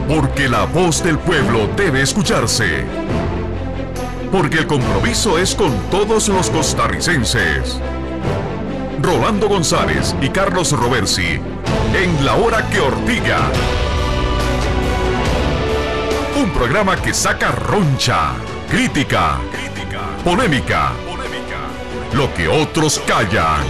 Porque la voz del pueblo debe escucharse. Porque el compromiso es con todos los costarricenses. Rolando González y Carlos Roversi en La Hora que Ortiga. Un programa que saca roncha, crítica, polémica, lo que otros callan.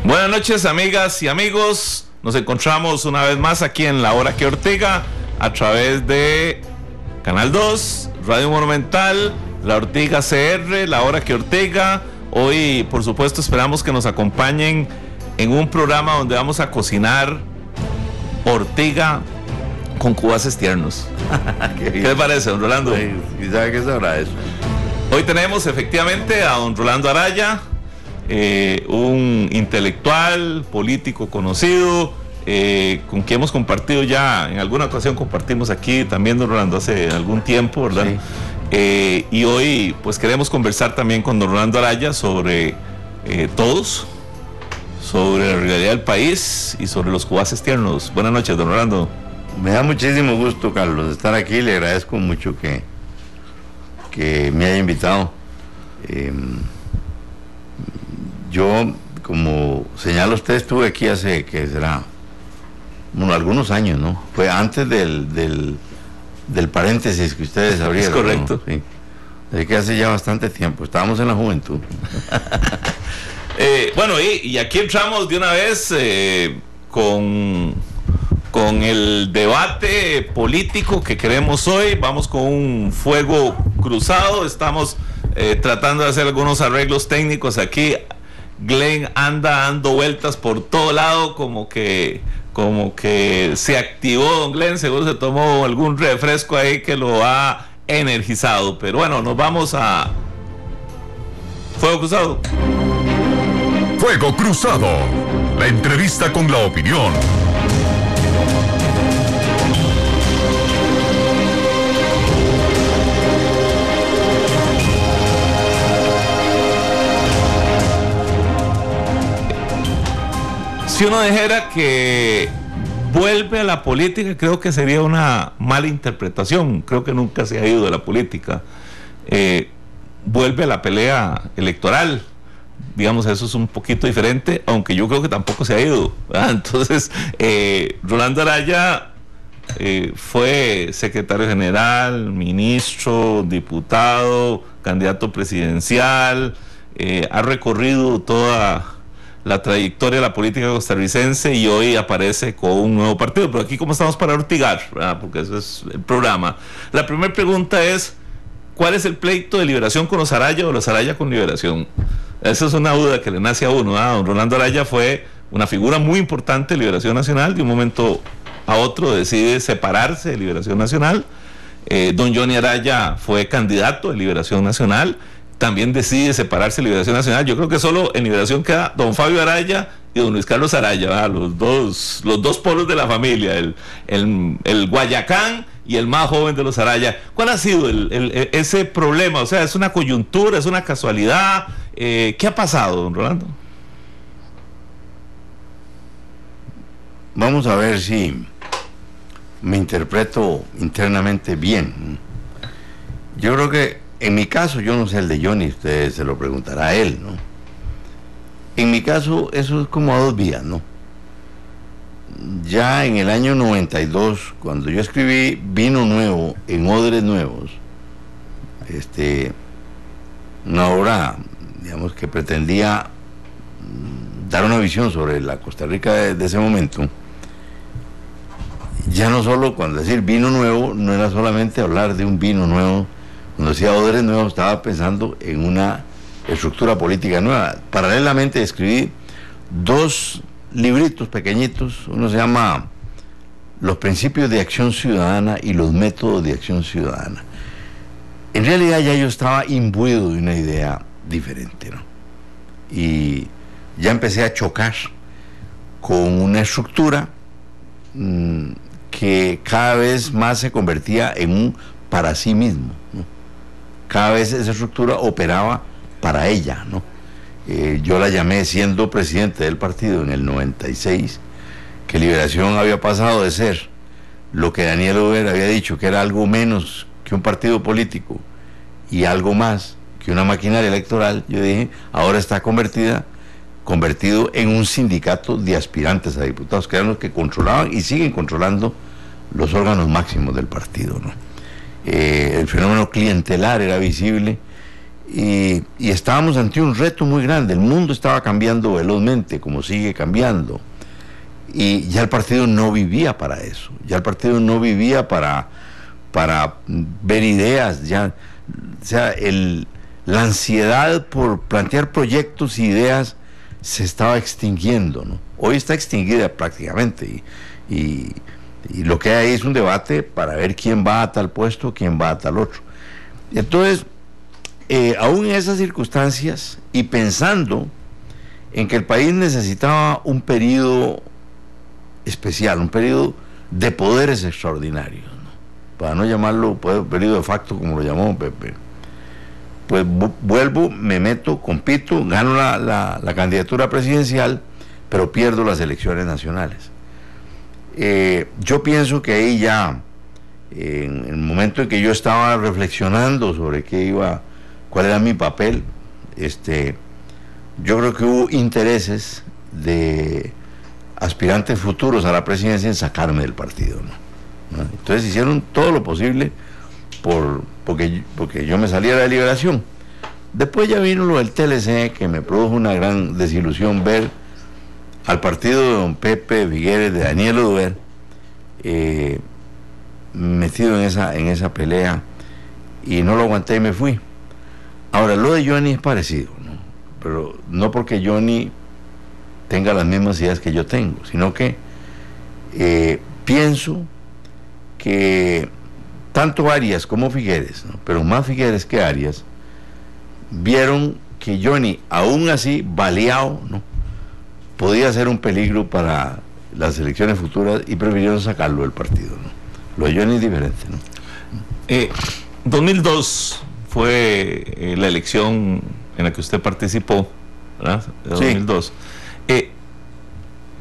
Buenas noches, amigas y amigos. Nos encontramos una vez más aquí en La Hora que Ortiga a través de Canal 2, Radio Monumental, La Ortiga CR, La Hora que Ortiga. Hoy, por supuesto, esperamos que nos acompañen en un programa donde vamos a cocinar Ortiga con cubaces tiernos. ¿Qué le parece, don Rolando? ¿Y sabe qué sabrá eso? Hoy tenemos efectivamente a don Rolando Araya, un intelectual, político conocido, con quien hemos compartido ya, en alguna ocasión compartimos aquí también, don Rolando, hace algún tiempo, ¿verdad? Sí. Y hoy pues queremos conversar también con don Rolando Araya sobre todos, sobre la realidad del país y sobre los cubaces tiernos. Buenas noches, don Rolando. Me da muchísimo gusto, Carlos, de estar aquí. Le agradezco mucho que me haya invitado. Yo, como señala usted, estuve aquí hace, ¿qué será? Bueno, algunos años, ¿no? Fue antes del paréntesis que ustedes abrieron. Es correcto. ¿No? Sí. Desde que hace ya bastante tiempo. Estábamos en la juventud. Bueno, y aquí entramos de una vez con el debate político que queremos hoy. Vamos con un fuego cruzado. Estamos tratando de hacer algunos arreglos técnicos aquí. Glenn anda dando vueltas por todo lado, como que se activó don Glenn, seguro se tomó algún refresco ahí que lo ha energizado. Pero bueno, nos vamos a Fuego Cruzado. Fuego Cruzado, la entrevista con la opinión. Si uno dijera que vuelve a la política, creo que sería una mala interpretación. Creo que nunca se ha ido de la política. Vuelve a la pelea electoral. Digamos, eso es un poquito diferente, aunque yo creo que tampoco se ha ido, ¿verdad? Entonces, Rolando Araya fue secretario general, ministro, diputado, candidato presidencial, ha recorrido toda la trayectoria de la política costarricense y hoy aparece con un nuevo partido. Pero aquí, como estamos para ortigar, ¿verdad? Porque eso es el programa. La primera pregunta es: ¿cuál es el pleito de Liberación con los Araya o los Araya con Liberación? Esa es una duda que le nace a uno, ¿verdad? Don Rolando Araya fue una figura muy importante de Liberación Nacional. De un momento a otro decide separarse de Liberación Nacional. Don Johnny Araya fue candidato de Liberación Nacional. También decide separarse de Liberación Nacional. Yo creo que solo en Liberación queda don Fabio Araya y don Luis Carlos Araya, ¿verdad? Los dos polos de la familia, el Guayacán y el más joven de los Araya. ¿Cuál ha sido ese problema? O sea, ¿es una coyuntura, es una casualidad? ¿Qué ha pasado, don Rolando? Vamos a ver si me interpreto internamente bien. Yo creo que en mi caso, yo no sé el de Johnny, usted se lo preguntará a él, ¿no? En mi caso, eso es como a dos vías, ¿no? Ya en el año 92, cuando yo escribí Vino Nuevo en Odres Nuevos, una obra, digamos, que pretendía dar una visión sobre la Costa Rica de ese momento, ya no solo cuando decir vino nuevo, no era solamente hablar de un vino nuevo. Cuando decía Odres Nuevos, estaba pensando en una estructura política nueva. Paralelamente escribí dos libritos pequeñitos. Uno se llama Los principios de acción ciudadana y los métodos de acción ciudadana. En realidad ya yo estaba imbuido de una idea diferente, ¿no? Y ya empecé a chocar con una estructura que cada vez más se convertía en un para sí mismo, ¿no? Cada vez esa estructura operaba para ella, ¿no? Yo la llamé, siendo presidente del partido en el 96, que Liberación había pasado de ser lo que Daniel Ober había dicho, que era algo menos que un partido político y algo más que una maquinaria electoral. Yo dije, ahora está convertido en un sindicato de aspirantes a diputados, que eran los que controlaban y siguen controlando los órganos máximos del partido, ¿no? El fenómeno clientelar era visible y estábamos ante un reto muy grande. El mundo estaba cambiando velozmente, como sigue cambiando, y ya el partido no vivía para eso, ya el partido no vivía para ver ideas, ya, o sea, la ansiedad por plantear proyectos e ideas se estaba extinguiendo, ¿no? Hoy está extinguida prácticamente y lo que hay es un debate para ver quién va a tal puesto, quién va a tal otro. Entonces, aún en esas circunstancias y pensando en que el país necesitaba un periodo especial, un periodo de poderes extraordinarios, ¿no? Para no llamarlo periodo de facto como lo llamó Pepe, pues vuelvo, me meto, compito, gano la candidatura presidencial, pero pierdo las elecciones nacionales. Yo pienso que ahí ya, en el momento en que yo estaba reflexionando sobre cuál era mi papel, yo creo que hubo intereses de aspirantes futuros a la presidencia en sacarme del partido, ¿no? Entonces hicieron todo lo posible porque yo me saliera de Liberación. Después ya vino lo del TLC, que me produjo una gran desilusión ver al partido de don Pepe Figueres, de Daniel Oduber, metido en esa pelea, y no lo aguanté y me fui. Ahora, lo de Johnny es parecido, ¿no? Pero no porque Johnny tenga las mismas ideas que yo tengo, sino que pienso que tanto Arias como Figueres, ¿no? Pero más Figueres que Arias, vieron que Johnny, aún así baleado, ¿no?, podía ser un peligro para las elecciones futuras y prefirieron sacarlo del partido, ¿no? Lo de Johnny es diferente, ¿no? 2002 fue la elección en la que usted participó, ¿verdad? De 2002. Sí.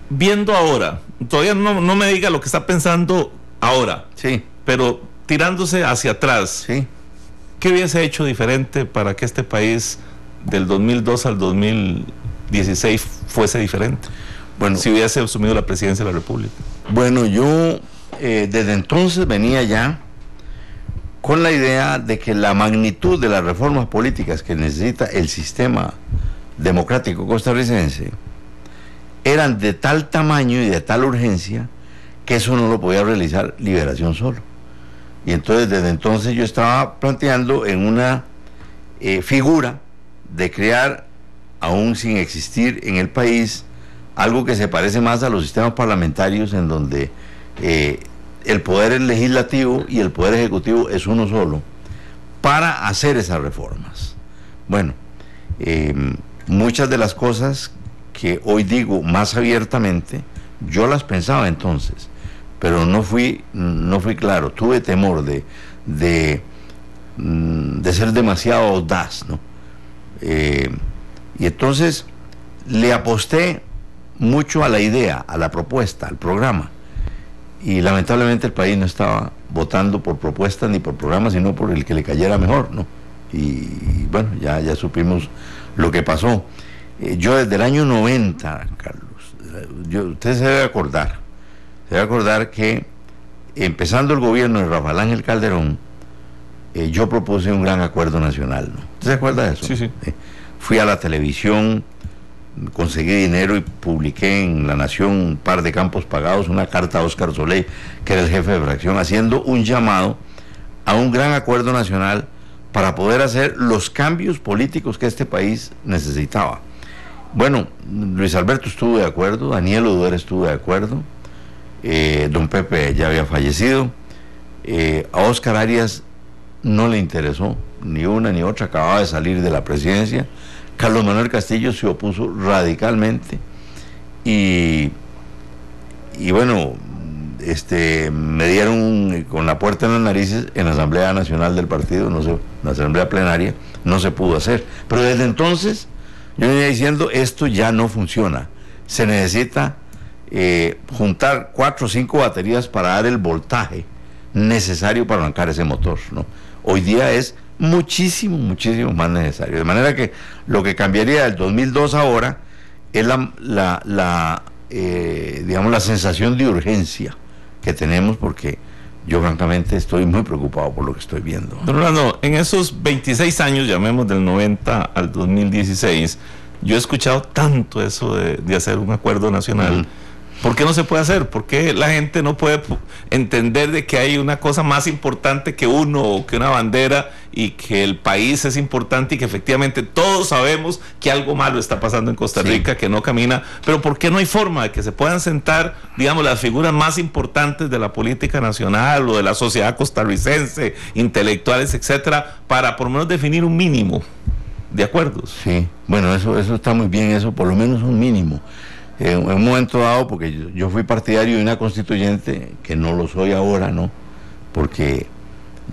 Viendo ahora, todavía no me diga lo que está pensando ahora, sí, pero tirándose hacia atrás, sí, ¿qué hubiese hecho diferente para que este país del 2002 al 2016 fuese diferente? Bueno, si hubiese asumido la presidencia de la República. Bueno, yo desde entonces venía ya con la idea de que la magnitud de las reformas políticas que necesita el sistema democrático costarricense eran de tal tamaño y de tal urgencia que eso no lo podía realizar Liberación solo. Y entonces desde entonces yo estaba planteando en una figura de crear, aún sin existir en el país, algo que se parece más a los sistemas parlamentarios, en donde el poder legislativo y el poder ejecutivo es uno solo, para hacer esas reformas. Bueno, muchas de las cosas que hoy digo más abiertamente, yo las pensaba entonces, pero no fui claro, tuve temor de ser demasiado audaz, ¿no? Y entonces le aposté mucho a la idea, a la propuesta, al programa, y lamentablemente el país no estaba votando por propuestas ni por programas, sino por el que le cayera mejor, ¿no? Y bueno, ya supimos lo que pasó. Yo desde el año 90, Carlos, usted se debe acordar que empezando el gobierno de Rafael Ángel Calderón, yo propuse un gran acuerdo nacional, ¿no? ¿Usted se acuerda de eso? Sí, sí. Fui a la televisión, conseguí dinero y publiqué en La Nación un par de campos pagados, una carta a Óscar Soleil, que era el jefe de fracción, haciendo un llamado a un gran acuerdo nacional para poder hacer los cambios políticos que este país necesitaba. Bueno, Luis Alberto estuvo de acuerdo, Daniel Oduber estuvo de acuerdo, don Pepe ya había fallecido, a Óscar Arias no le interesó ni una ni otra, acababa de salir de la presidencia. Carlos Manuel Castillo se opuso radicalmente y bueno, me dieron con la puerta en las narices en la Asamblea Nacional del partido, en la Asamblea Plenaria, no se pudo hacer. Pero desde entonces yo venía diciendo, esto ya no funciona. Se necesita juntar 4 o 5 baterías para dar el voltaje necesario para arrancar ese motor, ¿no? Hoy día es muchísimo más necesario. De manera que lo que cambiaría del 2002 ahora es digamos, la sensación de urgencia que tenemos, porque yo francamente estoy muy preocupado por lo que estoy viendo. Don Rolando, en esos 26 años, llamemos del 90 al 2016, yo he escuchado tanto eso de hacer un acuerdo nacional. ¿Por qué no se puede hacer? ¿Por qué la gente no puede entender de que hay una cosa más importante que uno, o que una bandera, y que el país es importante, y que efectivamente todos sabemos que algo malo está pasando en Costa Rica, sí, que no camina? Pero ¿por qué no hay forma de que se puedan sentar, digamos, las figuras más importantes de la política nacional o de la sociedad costarricense, intelectuales, etcétera, para por lo menos definir un mínimo de acuerdos? Sí, bueno, eso está muy bien, eso por lo menos un mínimo. En un momento dado, porque yo fui partidario de una constituyente, que no lo soy ahora, ¿no? Porque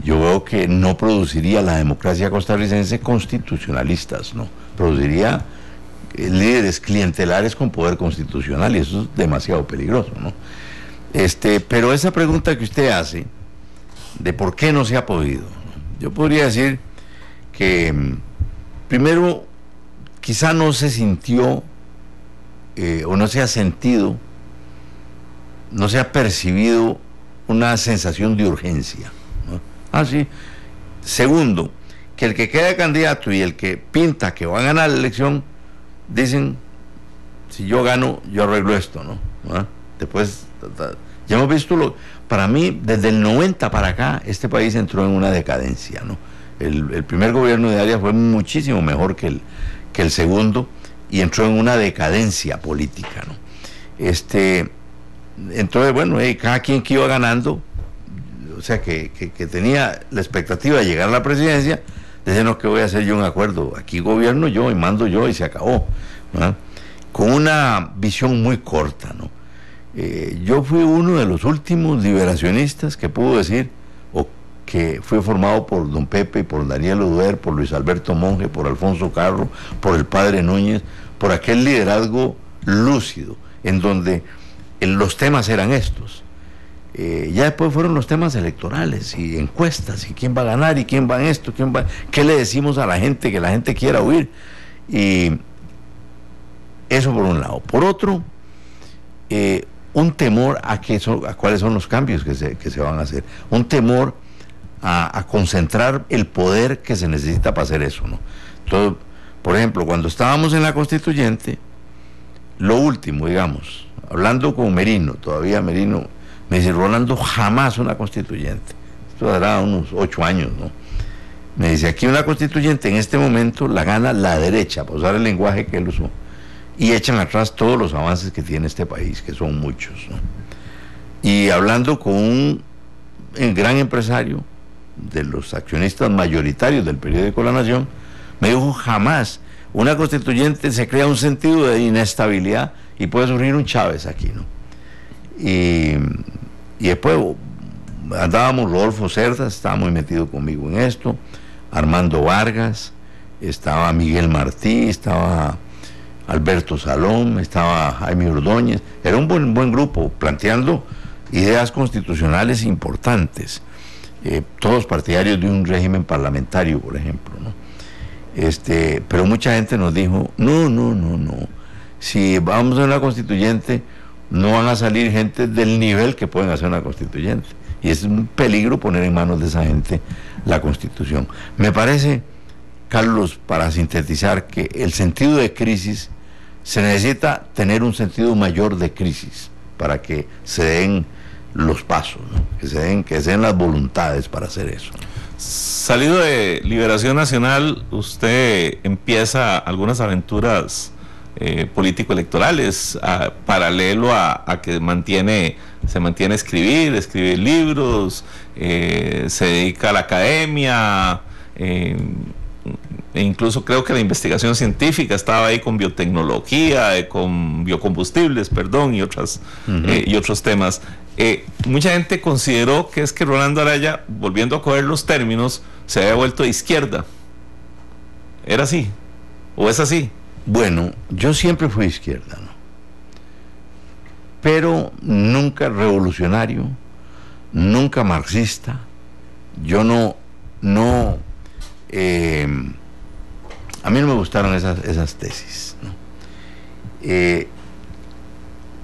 yo veo que no produciría la democracia costarricense constitucionalistas, ¿no? Produciría líderes clientelares con poder constitucional, y eso es demasiado peligroso, ¿no? Pero esa pregunta que usted hace, de por qué no se ha podido, ¿no? Yo podría decir que, primero, quizá no se sintió, o no se ha sentido, no se ha percibido una sensación de urgencia, ¿no? Sí. Segundo, que el que queda candidato y el que pinta que va a ganar la elección, dicen, si yo gano, yo arreglo esto, ¿no? Después, ya hemos visto para mí, desde el 90 para acá, este país entró en una decadencia, ¿no? El primer gobierno de Arias fue muchísimo mejor que el segundo, y entró en una decadencia política, ¿no? Entonces, bueno, cada quien que iba ganando, o sea, que tenía la expectativa de llegar a la presidencia, decía, no, que voy a hacer yo un acuerdo, aquí gobierno yo y mando yo y se acabó, ¿no? Con una visión muy corta, ¿no? Yo fui uno de los últimos liberacionistas que pudo decir, o que fue formado por don Pepe, por Daniel Oduber, por Luis Alberto Monge, por Alfonso Carro, por el padre Núñez, por aquel liderazgo lúcido, en donde los temas eran estos. Ya después fueron los temas electorales y encuestas, y quién va a ganar, y quién va en esto, qué le decimos a la gente que la gente quiera oír. Y eso por un lado. Por otro, un temor a cuáles son los cambios que se van a hacer. Un temor a concentrar el poder que se necesita para hacer eso, ¿no? Entonces, por ejemplo, cuando estábamos en la constituyente, lo último, digamos, hablando con Merino, todavía Merino me dice, Rolando, jamás una constituyente. Esto dará unos 8 años, ¿no? Me dice, aquí una constituyente en este momento la gana la derecha, para usar el lenguaje que él usó, y echan atrás todos los avances que tiene este país, que son muchos, ¿no? Y hablando con un gran empresario, de los accionistas mayoritarios del periódico La Nación, me dijo, jamás una constituyente se crea un sentido de inestabilidad y puede surgir un Chávez aquí, ¿no? Y después andábamos, Rodolfo Cerdas estaba muy metido conmigo en esto, Armando Vargas, estaba Miguel Martí, estaba Alberto Salom, estaba Jaime Ordóñez. Era un buen grupo planteando ideas constitucionales importantes, todos partidarios de un régimen parlamentario, por ejemplo, ¿no? Pero mucha gente nos dijo, no, si vamos a una constituyente, no van a salir gente del nivel que pueden hacer una constituyente, y es un peligro poner en manos de esa gente la Constitución. Me parece, Carlos, para sintetizar, que el sentido de crisis, se necesita tener un sentido mayor de crisis para que se den los pasos, ¿no? que se den las voluntades para hacer eso. Salido de Liberación Nacional, usted empieza algunas aventuras político-electorales, paralelo a que se mantiene a escribir libros, se dedica a la academia, E incluso creo que la investigación científica estaba ahí con biotecnología, con biocombustibles, perdón, y otros temas. Mucha gente consideró que es que Rolando Araya, volviendo a coger los términos, se había vuelto de izquierda. ¿Era así? ¿O es así? Bueno, yo siempre fui izquierda, ¿no? Pero nunca revolucionario, nunca marxista. Yo no a mí no me gustaron esas tesis, ¿no?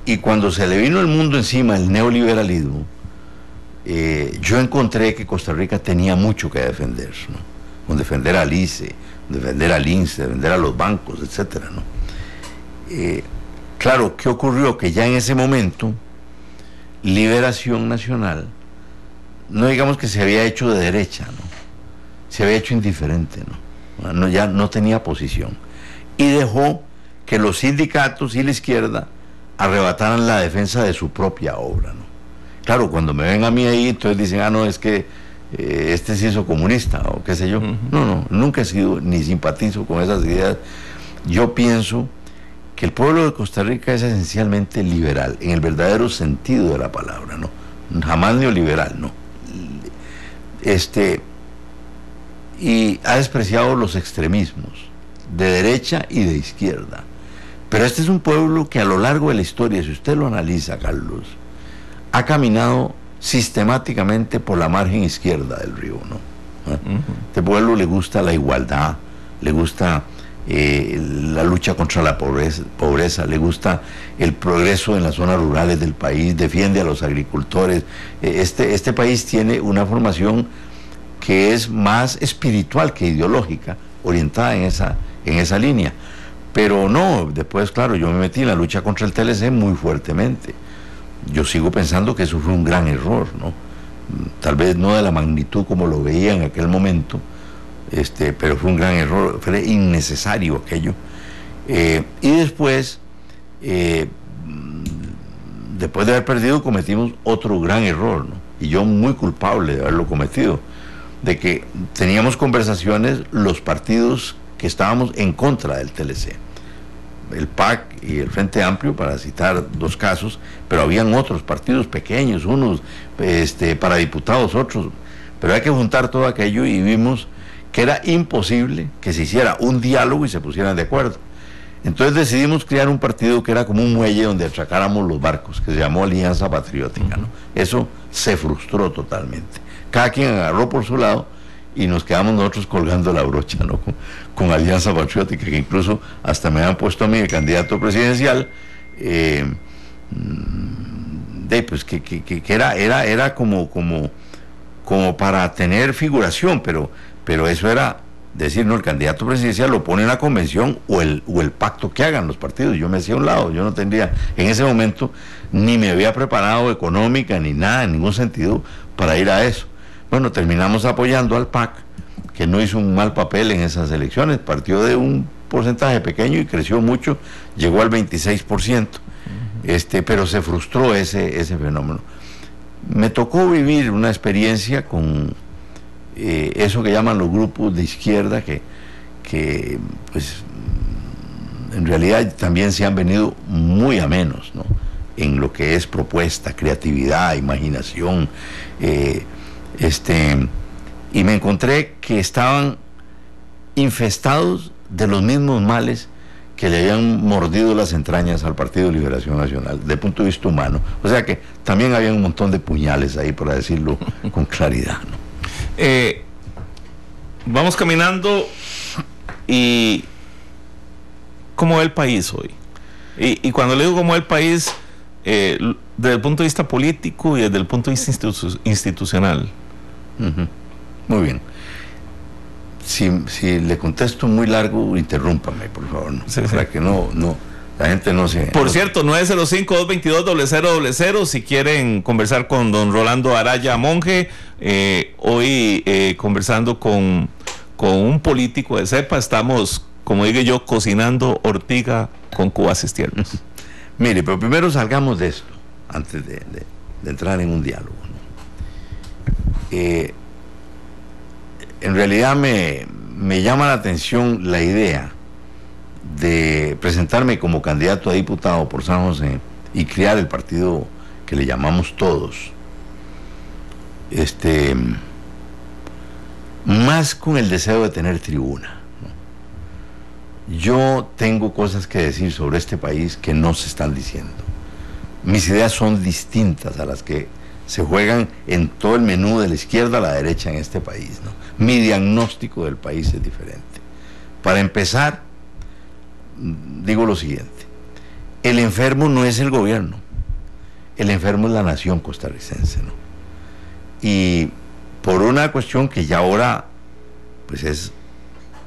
Y cuando se le vino el mundo encima, el neoliberalismo, yo encontré que Costa Rica tenía mucho que defender, ¿no? Con defender al ICE, defender al INSE, defender a los bancos, etcétera, ¿no? Claro, ¿qué ocurrió? Que ya en ese momento, Liberación Nacional, no digamos que se había hecho de derecha, ¿no? Se había hecho indiferente, ¿no? Ya no tenía posición. Y dejó que los sindicatos y la izquierda arrebataran la defensa de su propia obra, ¿no? Claro, cuando me ven a mí ahí, entonces dicen, no, es que este se hizo comunista, o qué sé yo. No, nunca he sido, ni simpatizo con esas ideas. Yo pienso que el pueblo de Costa Rica es esencialmente liberal, en el verdadero sentido de la palabra, ¿no? Jamás neoliberal, ¿no? Y ha despreciado los extremismos de derecha y de izquierda. Pero este es un pueblo que a lo largo de la historia, si usted lo analiza, Carlos, ha caminado sistemáticamente por la margen izquierda del río, ¿no? Este pueblo le gusta la igualdad, le gusta la lucha contra la pobreza, le gusta el progreso en las zonas rurales del país, defiende a los agricultores. Este país tiene una formación que es más espiritual que ideológica, orientada en esa línea. Pero no, después, claro, yo me metí en la lucha contra el TLC muy fuertemente. Yo sigo pensando que eso fue un gran error, ¿no? Tal vez no de la magnitud como lo veía en aquel momento, pero fue un gran error, fue innecesario aquello. Y después, después de haber perdido, cometimos otro gran error, ¿no? Y yo muy culpable de haberlo cometido, de que teníamos conversaciones los partidos que estábamos en contra del TLC, el PAC y el Frente Amplio, para citar dos casos, pero habían otros partidos pequeños, unos para diputados, otros, pero hay que juntar todo aquello y vimos que era imposible que se hiciera un diálogo y se pusieran de acuerdo. Entonces decidimos crear un partido que era como un muelle donde atracáramos los barcos, que se llamó Alianza Patriótica, ¿no? Eso se frustró totalmente. Cada quien agarró por su lado y nos quedamos nosotros colgando la brocha, ¿no? Con Alianza Patriótica, que incluso hasta me han puesto a mí el candidato presidencial, pues que era como para tener figuración, pero eso era decir, no, el candidato presidencial lo pone en la convención o el pacto que hagan los partidos. Yo me hacía a un lado, yo no tendría, en ese momento, ni me había preparado económica, ni nada, en ningún sentido, para ir a eso. Bueno, terminamos apoyando al PAC, que no hizo un mal papel en esas elecciones, partió de un porcentaje pequeño y creció mucho, llegó al 26%, pero se frustró ese fenómeno. Me tocó vivir una experiencia con eso que llaman los grupos de izquierda, que pues en realidad también se han venido muy a menos, ¿no? En lo que es propuesta, creatividad, imaginación, y me encontré que estaban infestados de los mismos males que le habían mordido las entrañas al Partido de Liberación Nacional, desde el punto de vista humano. O sea que también había un montón de puñales ahí, para decirlo con claridad, ¿no? Vamos caminando y ¿cómo ve el país hoy? Y cuando le digo cómo ve el país, desde el punto de vista político y desde el punto de vista institucional. Muy bien. Si le contesto muy largo, interrúmpame, por favor, ¿no? Sí, para que no, la gente no se... Por cierto, 905-222-0000, si quieren conversar con don Rolando Araya Monge, hoy conversando con un político de cepa, estamos, como digo yo, cocinando ortiga con cubaces tiernos. Mire, pero primero salgamos de esto, antes de entrar en un diálogo, ¿no? En realidad me me llama la atención la idea de presentarme como candidato a diputado por San José y crear el partido que le llamamos Todos, más con el deseo de tener tribuna, ¿no? Yo tengo cosas que decir sobre este país que no se están diciendo. Mis ideas son distintas a las que se juegan en todo el menú de la izquierda a la derecha en este país, ¿no? Mi diagnóstico del país es diferente. Para empezar, digo lo siguiente: el enfermo no es el gobierno, el enfermo es la nación costarricense, ¿no? Y por una cuestión que ya ahora pues es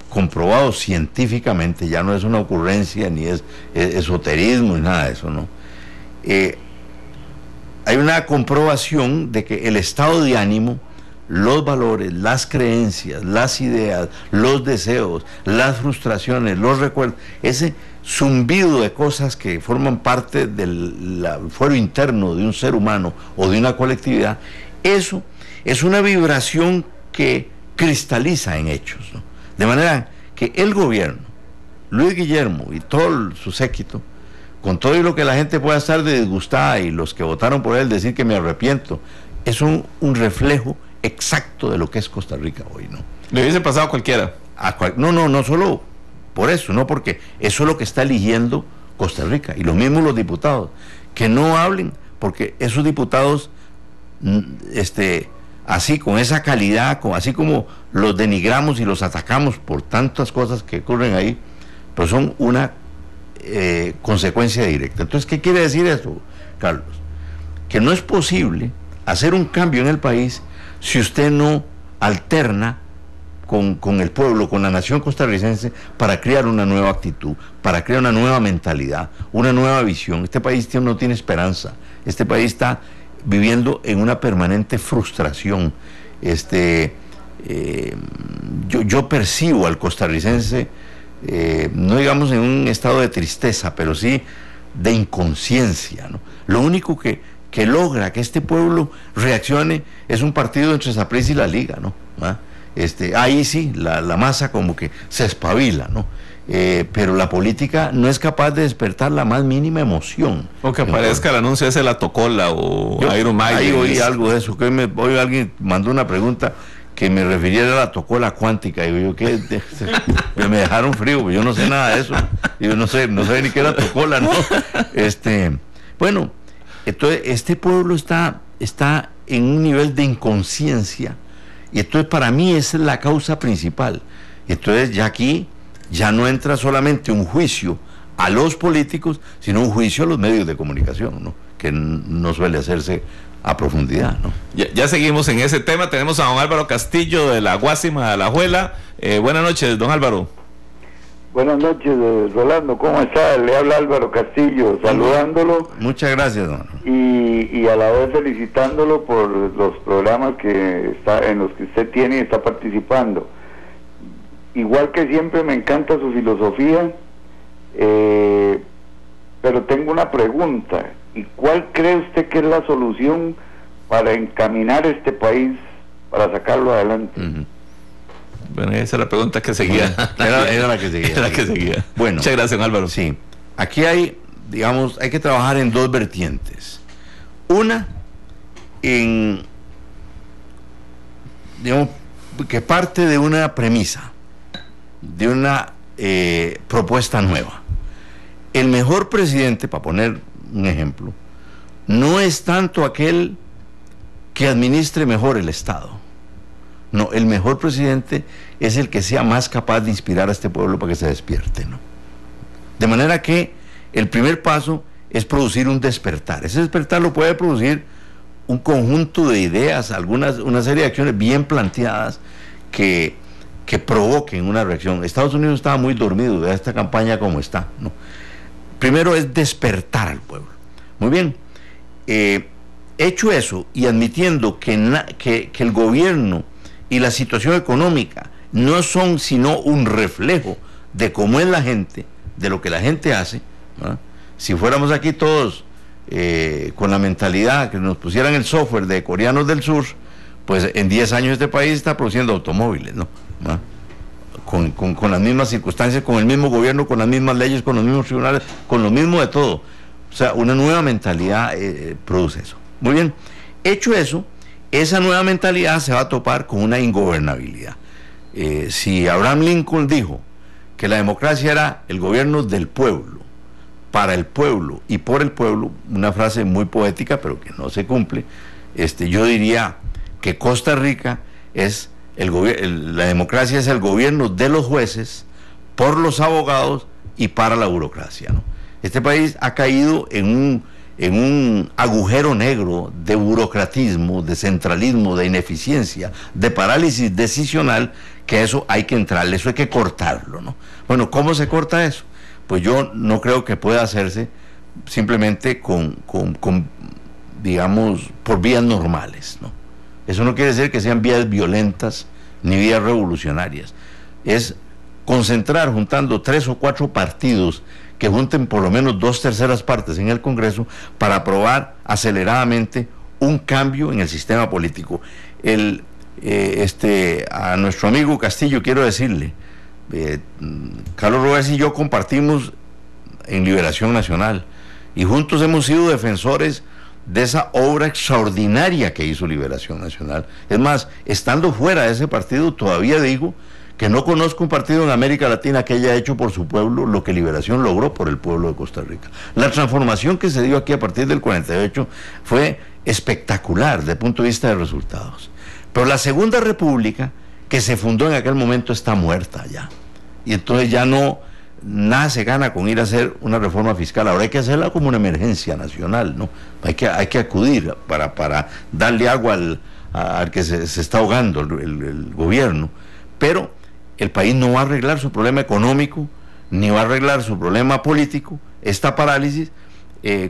comprobado científicamente, ya no es una ocurrencia ni es esoterismo ni nada de eso, ¿no? Hay una comprobación de que el estado de ánimo, los valores, las creencias, las ideas, los deseos, las frustraciones, los recuerdos, ese zumbido de cosas que forman parte del fuero interno de un ser humano o de una colectividad, eso es una vibración que cristaliza en hechos, ¿no? De manera que el gobierno, Luis Guillermo y todo su séquito, con todo y lo que la gente pueda estar disgustada y los que votaron por él decir que me arrepiento, es un reflejo exacto de lo que es Costa Rica hoy, ¿no? Le hubiese pasado a cualquiera. No solo por eso, no, porque eso es lo que está eligiendo Costa Rica, y lo mismo los diputados, que no hablen, porque esos diputados, así con esa calidad, así como los denigramos y los atacamos por tantas cosas que ocurren ahí, pues son una consecuencia directa. Entonces, ¿qué quiere decir eso, Carlos? Que no es posible hacer un cambio en el país si usted no alterna con el pueblo, con la nación costarricense, para crear una nueva actitud, para crear una nueva mentalidad, una nueva visión. Este país no tiene esperanza, este país está viviendo en una permanente frustración. Yo percibo al costarricense, no digamos en un estado de tristeza, pero sí de inconsciencia, ¿no? Lo único que logra que este pueblo reaccione es un partido entre Saprissa y la Liga, ¿no? Ahí sí, la masa como que se espabila, ¿no? Pero la política no es capaz de despertar la más mínima emoción. O que aparezca el anuncio ese de la Tocola o Iron Maiden. Ahí oí algo de eso, que hoy alguien mandó una pregunta que me refiriera a la Tocola cuántica. Digo yo, ¿qué? Me dejaron frío, yo no sé nada de eso. Yo no sé ni qué era Tocola, ¿no? Bueno, entonces este pueblo está en un nivel de inconsciencia, y entonces para mí esa es la causa principal. Entonces ya aquí ya no entra solamente un juicio a los políticos, sino un juicio a los medios de comunicación, ¿no? Que no suele hacerse a profundidad, ¿no? Ya seguimos en ese tema. Tenemos a don Álvaro Castillo de la Guásima de Alajuela. Buenas noches, don Álvaro. Buenas noches, Rolando, ¿cómo está? Le habla Álvaro Castillo, saludándolo. Muchas gracias, don. Y a la vez felicitándolo por los programas en los que usted tiene y está participando. Igual que siempre, me encanta su filosofía, pero tengo una pregunta: ¿y cuál cree usted que es la solución para encaminar este país, para sacarlo adelante? Bueno, esa es la pregunta que seguía. Era la que seguía. Era la que seguía. Bueno, muchas gracias, don Álvaro. Sí, aquí hay que trabajar en dos vertientes. Una, que parte de una premisa, de una propuesta nueva. El mejor presidente, para poner un ejemplo, no es tanto aquel que administre mejor el Estado. No, el mejor presidente es el que sea más capaz de inspirar a este pueblo para que se despierte, ¿no? De manera que el primer paso es producir un despertar. Ese despertar lo puede producir un conjunto de ideas, una serie de acciones bien planteadas que provoquen una reacción. Estados Unidos estaba muy dormido de esta campaña como está, ¿no? Primero es despertar al pueblo. Muy bien. Hecho eso y admitiendo que el gobierno y la situación económica no son sino un reflejo de cómo es la gente, de lo que la gente hace, ¿no? Si fuéramos aquí todos con la mentalidad que nos pusieran el software de coreanos del sur, pues en 10 años este país está produciendo automóviles, ¿no? con las mismas circunstancias, con el mismo gobierno, con las mismas leyes, con los mismos tribunales, con lo mismo de todo. O sea, una nueva mentalidad produce eso. Muy bien, hecho eso, esa nueva mentalidad se va a topar con una ingobernabilidad. Si Abraham Lincoln dijo que la democracia era el gobierno del pueblo, para el pueblo y por el pueblo, una frase muy poética pero que no se cumple, yo diría que Costa Rica es la democracia es el gobierno de los jueces, por los abogados y para la burocracia, ¿no? Este país ha caído en un agujero negro de burocratismo, de centralismo, de ineficiencia, de parálisis decisional, que eso hay que entrarle, eso hay que cortarlo, ¿no? Bueno, ¿cómo se corta eso? Pues yo no creo que pueda hacerse simplemente digamos, por vías normales, ¿no? Eso no quiere decir que sean vías violentas ni vías revolucionarias. Es concentrar, juntando 3 o 4 partidos que junten por lo menos 2/3 partes en el Congreso para aprobar aceleradamente un cambio en el sistema político. A nuestro amigo Castillo quiero decirle, Carlos Roberts y yo compartimos en Liberación Nacional y juntos hemos sido defensores de esa obra extraordinaria que hizo Liberación Nacional. Es más, estando fuera de ese partido, todavía digo que no conozco un partido en América Latina que haya hecho por su pueblo lo que Liberación logró por el pueblo de Costa Rica. La transformación que se dio aquí a partir del 48 fue espectacular desde el punto de vista de resultados. Pero la Segunda República, que se fundó en aquel momento, está muerta ya. Y entonces ya nada se gana con ir a hacer una reforma fiscal. Ahora hay que hacerla como una emergencia nacional, ¿no? Hay que acudir para darle agua al que se está ahogando el gobierno. Pero el país no va a arreglar su problema económico, ni va a arreglar su problema político, esta parálisis,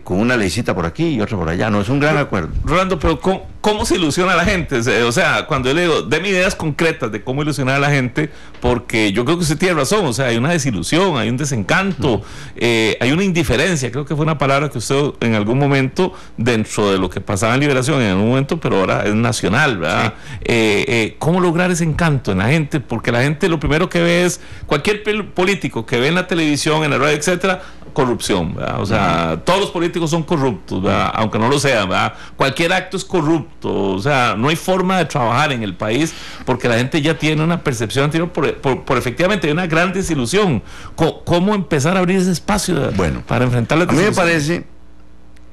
con una leycita por aquí y otra por allá. No, es un gran acuerdo. Rolando, pero ¿cómo se ilusiona a la gente? O sea, cuando yo le digo, deme ideas concretas de cómo ilusionar a la gente, porque yo creo que usted tiene razón, o sea, hay una desilusión, hay un desencanto, hay una indiferencia, creo que fue una palabra que usted en algún momento, dentro de lo que pasaba en Liberación, en algún momento, pero ahora es nacional, ¿verdad? Sí. ¿Cómo lograr ese encanto en la gente? Porque la gente lo primero que ve es, cualquier político que ve en la televisión, en la radio, etcétera, corrupción, ¿verdad? O sea, todos los políticos son corruptos, ¿verdad? Aunque no lo sean, ¿verdad? Cualquier acto es corrupto, o sea, no hay forma de trabajar en el país porque la gente ya tiene una percepción anterior por efectivamente hay una gran desilusión. ¿Cómo empezar a abrir ese espacio para enfrentar la desilusión? A mí me parece,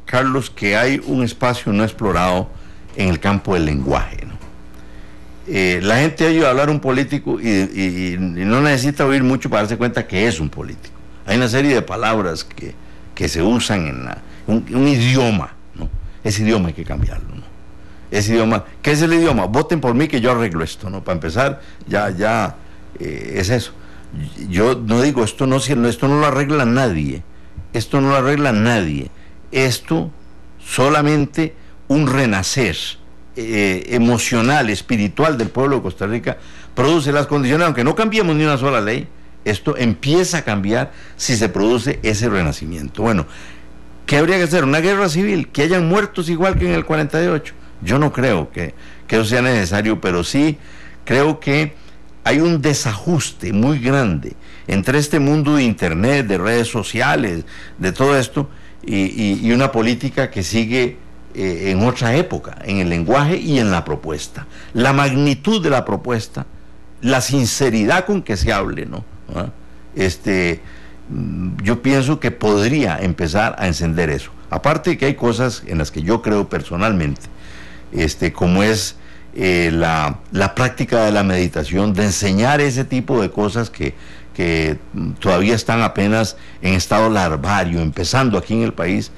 Carlos, que hay un espacio no explorado en el campo del lenguaje, ¿no? La gente oye hablar un político y no necesita oír mucho para darse cuenta que es un político. Hay una serie de palabras que se usan en un idioma, ¿no? Ese idioma hay que cambiarlo, ¿no? Ese idioma, ¿qué es el idioma? Voten por mí que yo arreglo esto, ¿no? Para empezar, es eso. Yo no digo, esto no lo arregla nadie, esto no lo arregla nadie, esto solamente un renacer emocional, espiritual del pueblo de Costa Rica produce las condiciones, aunque no cambiemos ni una sola ley. Esto empieza a cambiar si se produce ese renacimiento. Bueno, ¿qué habría que hacer? ¿Una guerra civil? ¿Que hayan muertos igual que en el 48? Yo no creo que eso sea necesario, pero sí creo que hay un desajuste muy grande entre este mundo de internet, de redes sociales, de todo esto, y una política que sigue en otra época, en el lenguaje y en la propuesta. La magnitud de la propuesta, la sinceridad con que se hable, ¿no? Yo pienso que podría empezar a encender eso. Aparte de que hay cosas en las que yo creo personalmente, como es la práctica de la meditación, de enseñar ese tipo de cosas que todavía están apenas en estado larvario, empezando aquí en el país.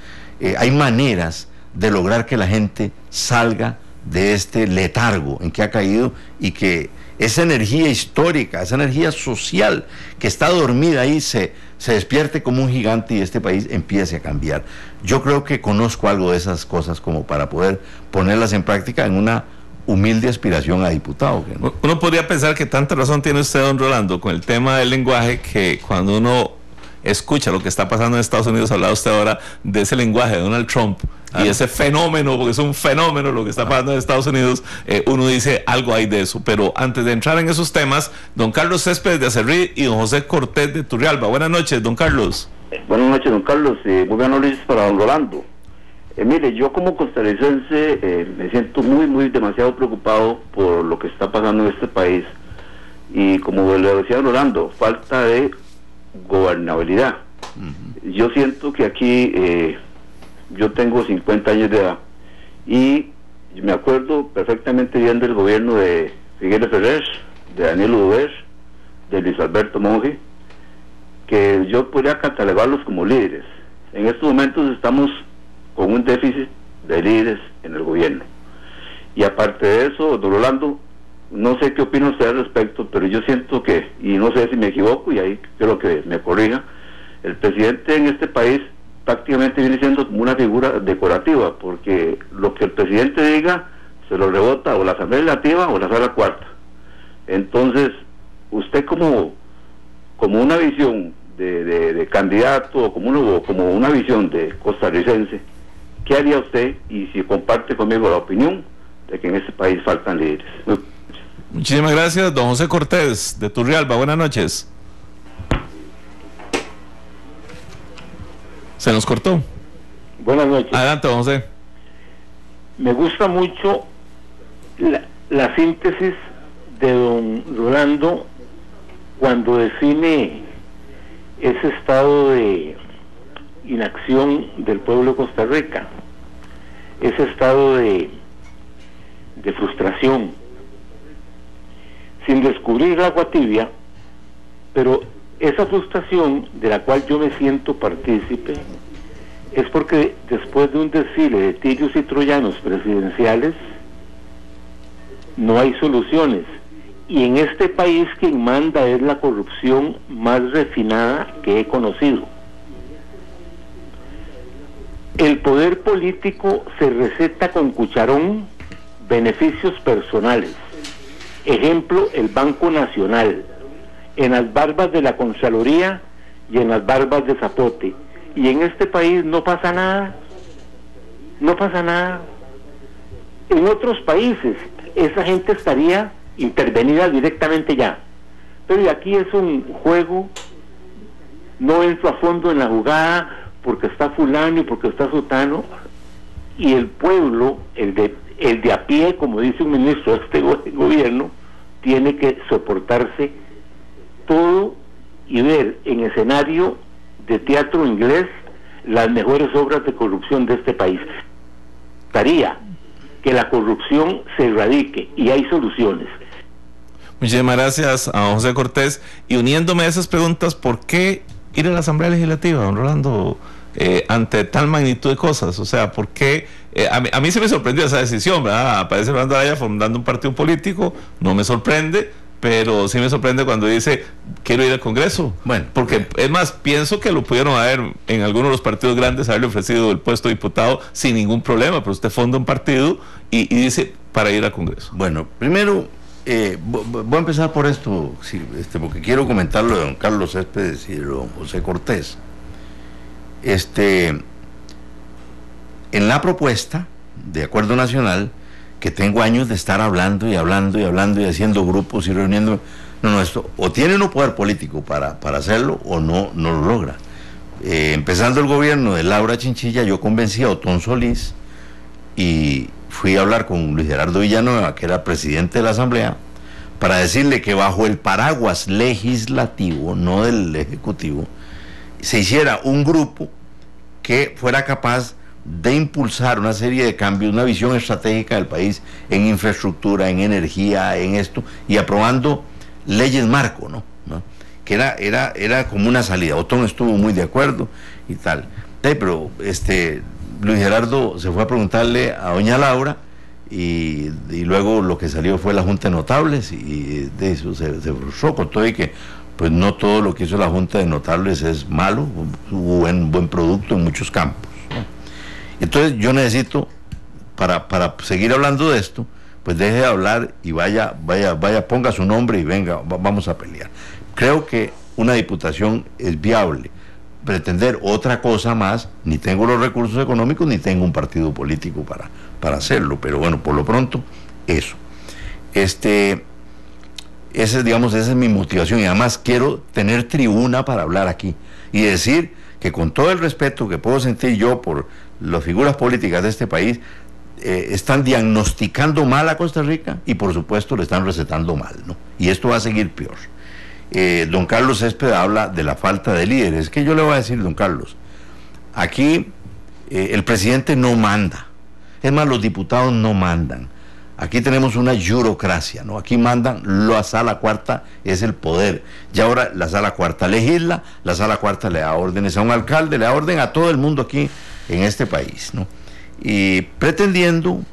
Hay maneras de lograr que la gente salga de este letargo en que ha caído y que esa energía histórica, esa energía social que está dormida ahí se despierte como un gigante y este país empiece a cambiar. Yo creo que conozco algo de esas cosas como para poder ponerlas en práctica en una humilde aspiración a diputado. ¿No? Uno podría pensar que tanta razón tiene usted, don Rolando, con el tema del lenguaje, que cuando uno escucha lo que está pasando en Estados Unidos, hablaba usted ahora de ese lenguaje de Donald Trump, y ese fenómeno, porque es un fenómeno lo que está pasando en Estados Unidos, uno dice algo hay de eso. Pero antes de entrar en esos temas, don Carlos Céspedes de Acerrí y don José Cortés de Turrialba. Buenas noches, don Carlos. Buenas noches, don Carlos. Muy buenas noches para don Rolando. Mire, yo como costarricense me siento demasiado preocupado por lo que está pasando en este país. Y como le decía Rolando, falta de gobernabilidad. Yo siento que aquí, yo tengo 50 años de edad y me acuerdo perfectamente bien del gobierno de Figueres Ferrer, de Daniel Udover, de Luis Alberto Monge, que yo podría catalogarlos como líderes. En estos momentos estamos con un déficit de líderes en el gobierno. Y aparte de eso, don Rolando, no sé qué opina usted al respecto, pero yo siento que, y no sé si me equivoco, y ahí creo que me corrija, el presidente en este país prácticamente viene siendo como una figura decorativa, porque lo que el presidente diga se lo rebota o la Asamblea Legislativa o la Sala Cuarta. Entonces, usted como una visión de candidato o como una visión de costarricense, ¿qué haría usted? Y si comparte conmigo la opinión de que en este país faltan líderes. Muchísimas gracias, don José Cortés de Turrialba. Buenas noches. Se nos cortó. Buenas noches. Adelante, don José. Me gusta mucho la síntesis de don Rolando cuando define ese estado de inacción del pueblo de Costa Rica, ese estado de frustración, sin descubrir el agua tibia, pero esa frustración de la cual yo me siento partícipe es porque después de un desfile de tirios y troyanos presidenciales no hay soluciones, y en este país quien manda es la corrupción más refinada que he conocido. El poder político se receta con cucharón beneficios personales. Ejemplo, el Banco Nacional, en las barbas de la Contraloría y en las barbas de Zapote. Y en este país no pasa nada. No pasa nada. En otros países esa gente estaría intervenida directamente ya. Pero aquí es un juego, no entro a fondo en la jugada porque está fulano y porque está sotano, y el pueblo, el de a pie, como dice un ministro de este gobierno, tiene que soportarse todo y ver en escenario de teatro inglés las mejores obras de corrupción de este país. Estaría que la corrupción se erradique y hay soluciones. Muchísimas gracias a José Cortés. Y uniéndome a esas preguntas, ¿por qué ir a la Asamblea Legislativa, don Rolando, ante tal magnitud de cosas? O sea, ¿por qué? A mí se me sorprendió esa decisión, ¿verdad? Aparece Rolando Araya fundando un partido político, no me sorprende, pero sí me sorprende cuando dice, quiero ir al Congreso. Bueno, porque es más, pienso que lo pudieron haber, en algunos de los partidos grandes, haberle ofrecido el puesto de diputado sin ningún problema, pero usted funda un partido y dice, para ir al Congreso. Bueno, primero, voy a empezar por esto, sí, porque quiero comentarlo de don Carlos Céspedes y de don José Cortés. En la propuesta de Acuerdo Nacional, que tengo años de estar hablando y hablando y hablando y haciendo grupos y reuniendo, esto o tiene uno poder político para hacerlo o no lo logra. Empezando el gobierno de Laura Chinchilla, yo convencí a Otón Solís y fui a hablar con Luis Gerardo Villanueva, que era presidente de la Asamblea, para decirle que bajo el paraguas legislativo, no del Ejecutivo, se hiciera un grupo que fuera capaz de impulsar una serie de cambios, una visión estratégica del país en infraestructura, en energía, en esto, y aprobando leyes marco, ¿no? Que era como una salida. Otón estuvo muy de acuerdo y tal. Pero Luis Gerardo se fue a preguntarle a doña Laura y luego lo que salió fue la Junta de Notables y de eso se frustró con todo y que pues no todo lo que hizo la Junta de Notables es malo, hubo buen producto en muchos campos, ¿no? Entonces yo necesito, para seguir hablando de esto, pues deje de hablar y vaya, ponga su nombre y venga, vamos a pelear. Creo que una diputación es viable pretender otra cosa más, ni tengo los recursos económicos, ni tengo un partido político para hacerlo. Pero bueno, por lo pronto, eso. Esa es mi motivación, y además quiero tener tribuna para hablar aquí y decir que, con todo el respeto que puedo sentir yo por las figuras políticas de este país, están diagnosticando mal a Costa Rica y por supuesto le están recetando mal, ¿no? Y esto va a seguir peor. Don Carlos Céspedes habla de la falta de líderes. ¿Qué yo le voy a decir, don Carlos? Aquí el presidente no manda, es más, los diputados no mandan. Aquí tenemos una burocracia, ¿no? Aquí mandan, la sala cuarta es el poder. Y ahora la sala cuarta legisla, la sala cuarta le da órdenes a un alcalde, le da orden a todo el mundo aquí en este país, ¿no? Y pretendiendo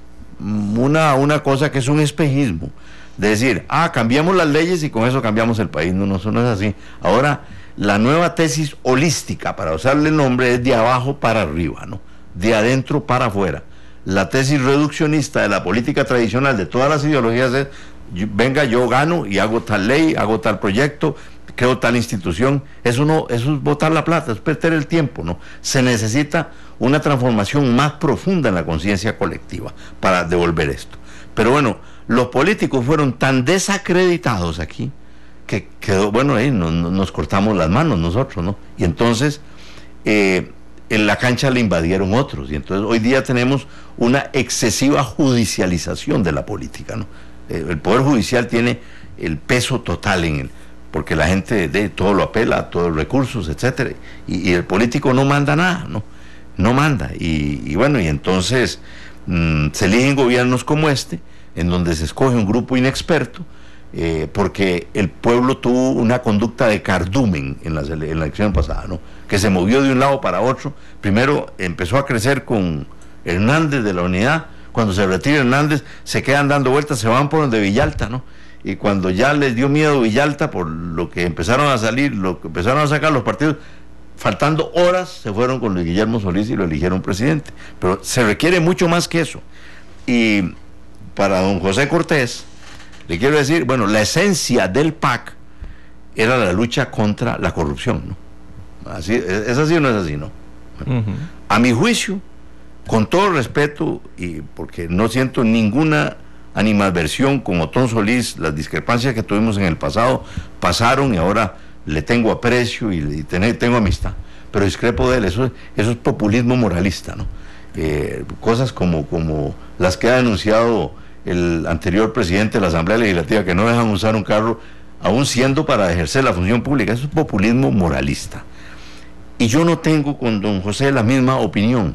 una cosa que es un espejismo, de decir, cambiamos las leyes y con eso cambiamos el país. No, eso no es así. Ahora, la nueva tesis holística, para usarle el nombre, es de abajo para arriba, ¿no? De adentro para afuera. La tesis reduccionista de la política tradicional de todas las ideologías es, venga, yo gano y hago tal ley, hago tal proyecto, creo tal institución. Eso es botar la plata, es perder el tiempo, ¿no? Se necesita una transformación más profunda en la conciencia colectiva para devolver esto. Pero bueno, los políticos fueron tan desacreditados aquí que quedó, bueno, ahí nos cortamos las manos nosotros, ¿no? Y entonces en la cancha le invadieron otros, y entonces hoy día tenemos una excesiva judicialización de la política, ¿no? El Poder Judicial tiene el peso total porque la gente todo lo apela, todos los recursos, etcétera, y el político no manda nada, no manda, y bueno, y entonces se eligen gobiernos como en donde se escoge un grupo inexperto, porque el pueblo tuvo una conducta de cardumen en la elección pasada, ¿no? Que se movió de un lado para otro. Primero empezó a crecer con Hernández de la Unidad. Cuando se retira Hernández, se quedan dando vueltas, se van por donde Villalta, ¿no? Y cuando ya les dio miedo Villalta, por lo que empezaron a sacar los partidos, faltando horas, se fueron con Luis Guillermo Solís y lo eligieron presidente. Pero se requiere mucho más que eso. Y para don José Cortés, le quiero decir, bueno, la esencia del PAC era la lucha contra la corrupción, ¿no? Así, ¿es así o no es así, no? Bueno, a mi juicio, con todo el respeto, y porque no siento ninguna animadversión con Otón Solís, las discrepancias que tuvimos en el pasado pasaron y ahora le tengo aprecio y tengo amistad, pero discrepo de él. Eso es populismo moralista, ¿no? Cosas como las que ha denunciado el anterior presidente de la Asamblea Legislativa, que no dejan usar un carro aún siendo para ejercer la función pública. Eso es populismo moralista. Y yo no tengo con don José la misma opinión.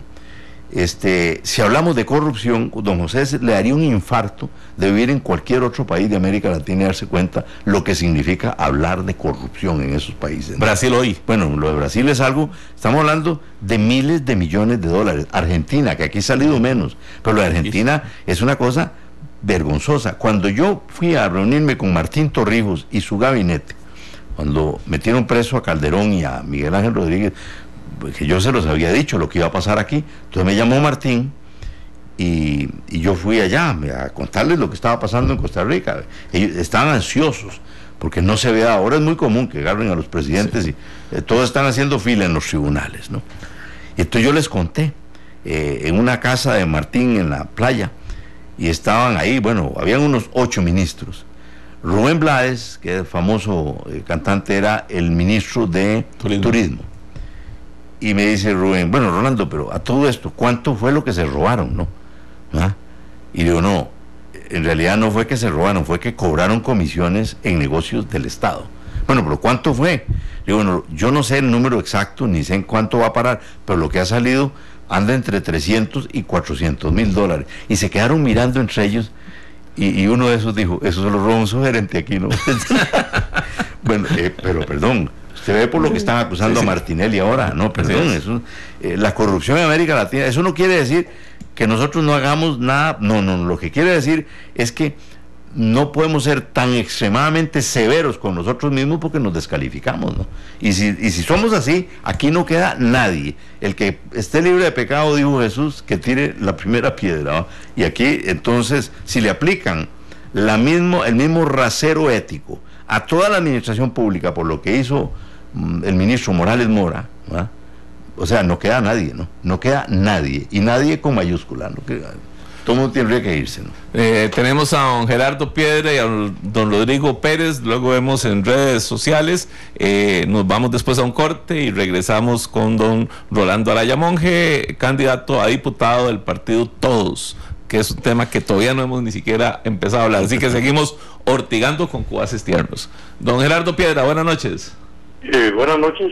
Si hablamos de corrupción, don José le daría un infarto de vivir en cualquier otro país de América Latina y darse cuenta lo que significa hablar de corrupción en esos países, ¿no? Brasil hoy. Bueno, lo de Brasil es algo, estamos hablando de miles de millones de dólares. Argentina, que aquí ha salido menos, pero lo de Argentina es una cosa vergonzosa. Cuando yo fui a reunirme con Martín Torrijos y su gabinete, cuando metieron preso a Calderón y a Miguel Ángel Rodríguez, que yo se los había dicho lo que iba a pasar aquí, entonces me llamó Martín y yo fui allá a contarles lo que estaba pasando en Costa Rica. Ellos estaban ansiosos porque no se ve ahora, es muy común que agarren a los presidentes, sí, y todos están haciendo fila en los tribunales, ¿no? Y entonces yo les conté en una casa de Martín en la playa, y estaban ahí, bueno, habían unos 8 ministros. Rubén Blades, que es el famoso cantante, era el ministro de Turismo. Y me dice Rubén, bueno, Rolando, pero a todo esto, ¿cuánto fue lo que se robaron, no? ¿Ah? Y digo, no, en realidad no fue que se robaron, fue que cobraron comisiones en negocios del Estado. Bueno, pero ¿cuánto fue? Digo, bueno, yo no sé el número exacto, ni sé en cuánto va a parar, pero lo que ha salido anda entre 300 y 400 mil dólares. Y se quedaron mirando entre ellos, y uno de esos dijo, eso se lo robó un gerente aquí, ¿no? Bueno, pero perdón, usted ve por lo que están acusando a Martinelli ahora, no, perdón, eso, la corrupción en América Latina, eso no quiere decir que nosotros no hagamos nada, no, lo que quiere decir es que no podemos ser tan extremadamente severos con nosotros mismos porque nos descalificamos, ¿no? Y si somos así, aquí no queda nadie. El que esté libre de pecado, dijo Jesús, que tire la primera piedra, ¿no? Y aquí, entonces, si le aplican el mismo rasero ético a toda la administración pública por lo que hizo el ministro Morales Mora, ¿verdad? O sea, no queda nadie, ¿no? No queda nadie, y nadie con mayúscula, ¿no? Todo el mundo tendría que irse, ¿no? Tenemos a don Gerardo Piedra y a don Rodrigo Pérez, luego vemos en redes sociales, nos vamos después a un corte y regresamos con don Rolando Araya Monge, candidato a diputado del partido Todos, que es un tema que todavía no hemos ni siquiera empezado a hablar, así que seguimos ortigando con cubaces tiernos. Don Gerardo Piedra, buenas noches. Buenas noches,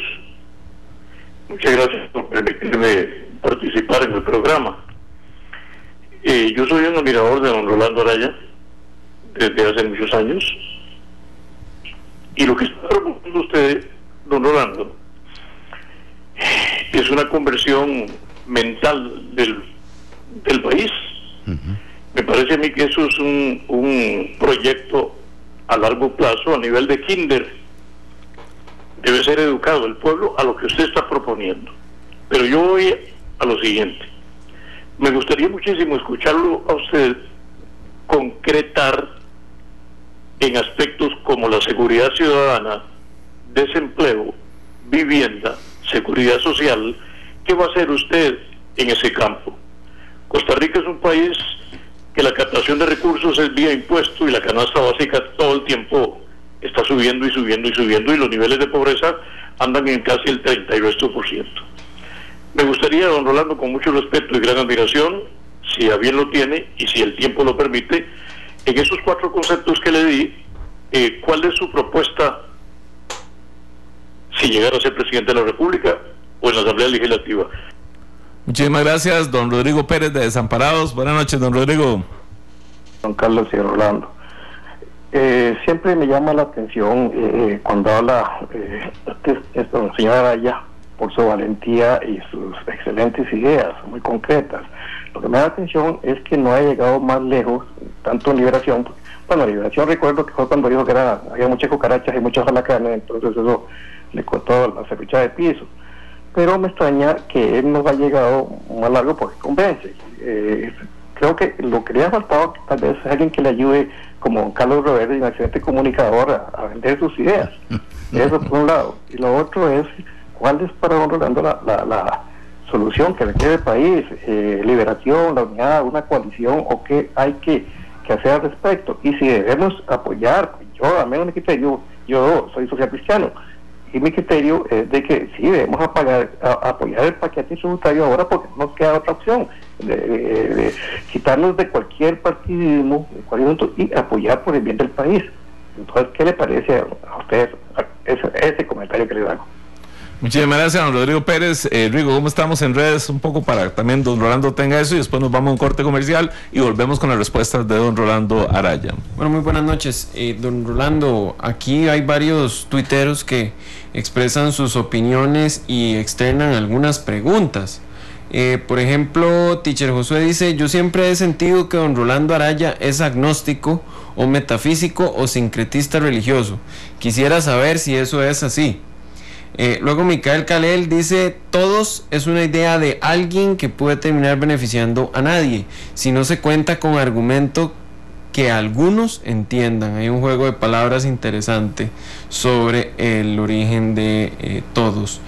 muchas gracias por permitirme participar en el programa. Yo soy un admirador de don Rolando Araya desde hace muchos años, y lo que está proponiendo usted, don Rolando, es una conversión mental del país. Me parece a mí que eso es un proyecto a largo plazo, a nivel de kinder. Debe ser educado el pueblo a lo que usted está proponiendo. Pero yo voy a lo siguiente. Me gustaría muchísimo escucharlo a usted concretar en aspectos como la seguridad ciudadana, desempleo, vivienda, seguridad social. ¿Qué va a hacer usted en ese campo? Costa Rica es un país que la captación de recursos es vía impuesto, y la canasta básica todo el tiempo está subiendo y subiendo y subiendo, y los niveles de pobreza andan en casi el 30%. Me gustaría, don Rolando, con mucho respeto y gran admiración, si a bien lo tiene y si el tiempo lo permite, en esos 4 conceptos que le di, ¿cuál es su propuesta si llegara a ser presidente de la República o en la Asamblea Legislativa? Muchísimas gracias, don Rodrigo Pérez de Desamparados. Buenas noches, don Rodrigo. Don Carlos y Rolando. Siempre me llama la atención cuando habla el señor Araya, por su valentía y sus excelentes ideas, muy concretas. Lo que me da atención es que no ha llegado más lejos, tanto en Liberación. Bueno, Liberación recuerdo que fue cuando dijo que había muchas cucarachas y muchos alacanes, entonces eso le cortó la cerruchada de piso. Pero me extraña que él no ha llegado más largo porque convence. Creo que lo que le ha faltado tal vez es alguien que le ayude, como Carlos Roberto, un excelente comunicador, a vender sus ideas. Eso por un lado. Y lo otro es, ¿cuál es para don Rolando la solución que requiere el país? Liberación, la unidad, una coalición, o qué hay que hacer al respecto. Y si debemos apoyar, yo a menos mi criterio, yo soy social cristiano, y mi criterio es de que sí debemos apoyar el paquete tributario ahora, porque no nos queda otra opción de quitarnos de cualquier partidismo y apoyar por el bien del país. Entonces, ¿qué le parece a ustedes ese comentario que le hago? Muchísimas gracias, don Rodrigo Pérez. Rigo, ¿cómo estamos en redes? Un poco para también don Rolando tenga eso, y después nos vamos a un corte comercial y volvemos con las respuestas de don Rolando Araya. Bueno, muy buenas noches. Don Rolando, aquí hay varios tuiteros que expresan sus opiniones y externan algunas preguntas. Por ejemplo, Teacher Josué dice: yo siempre he sentido que don Rolando Araya es agnóstico o metafísico o sincretista religioso. Quisiera saber si eso es así. Luego Micael Calel dice: todos es una idea de alguien que puede terminar beneficiando a nadie si no se cuenta con argumento que algunos entiendan. Hay un juego de palabras interesante sobre el origen de todos.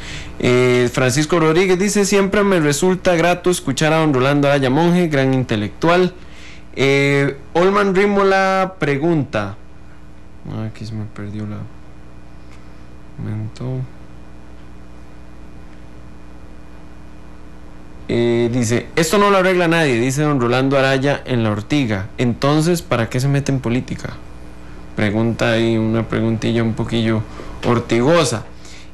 Francisco Rodríguez dice: siempre me resulta grato escuchar a don Rolando Araya Monge, gran intelectual. Olman Rímola pregunta, aquí se me perdió la momento. Dice: esto no lo arregla nadie, dice don Rolando Araya en La Ortiga. Entonces, ¿para qué se mete en política? Pregunta ahí, una preguntilla un poquillo ortigosa.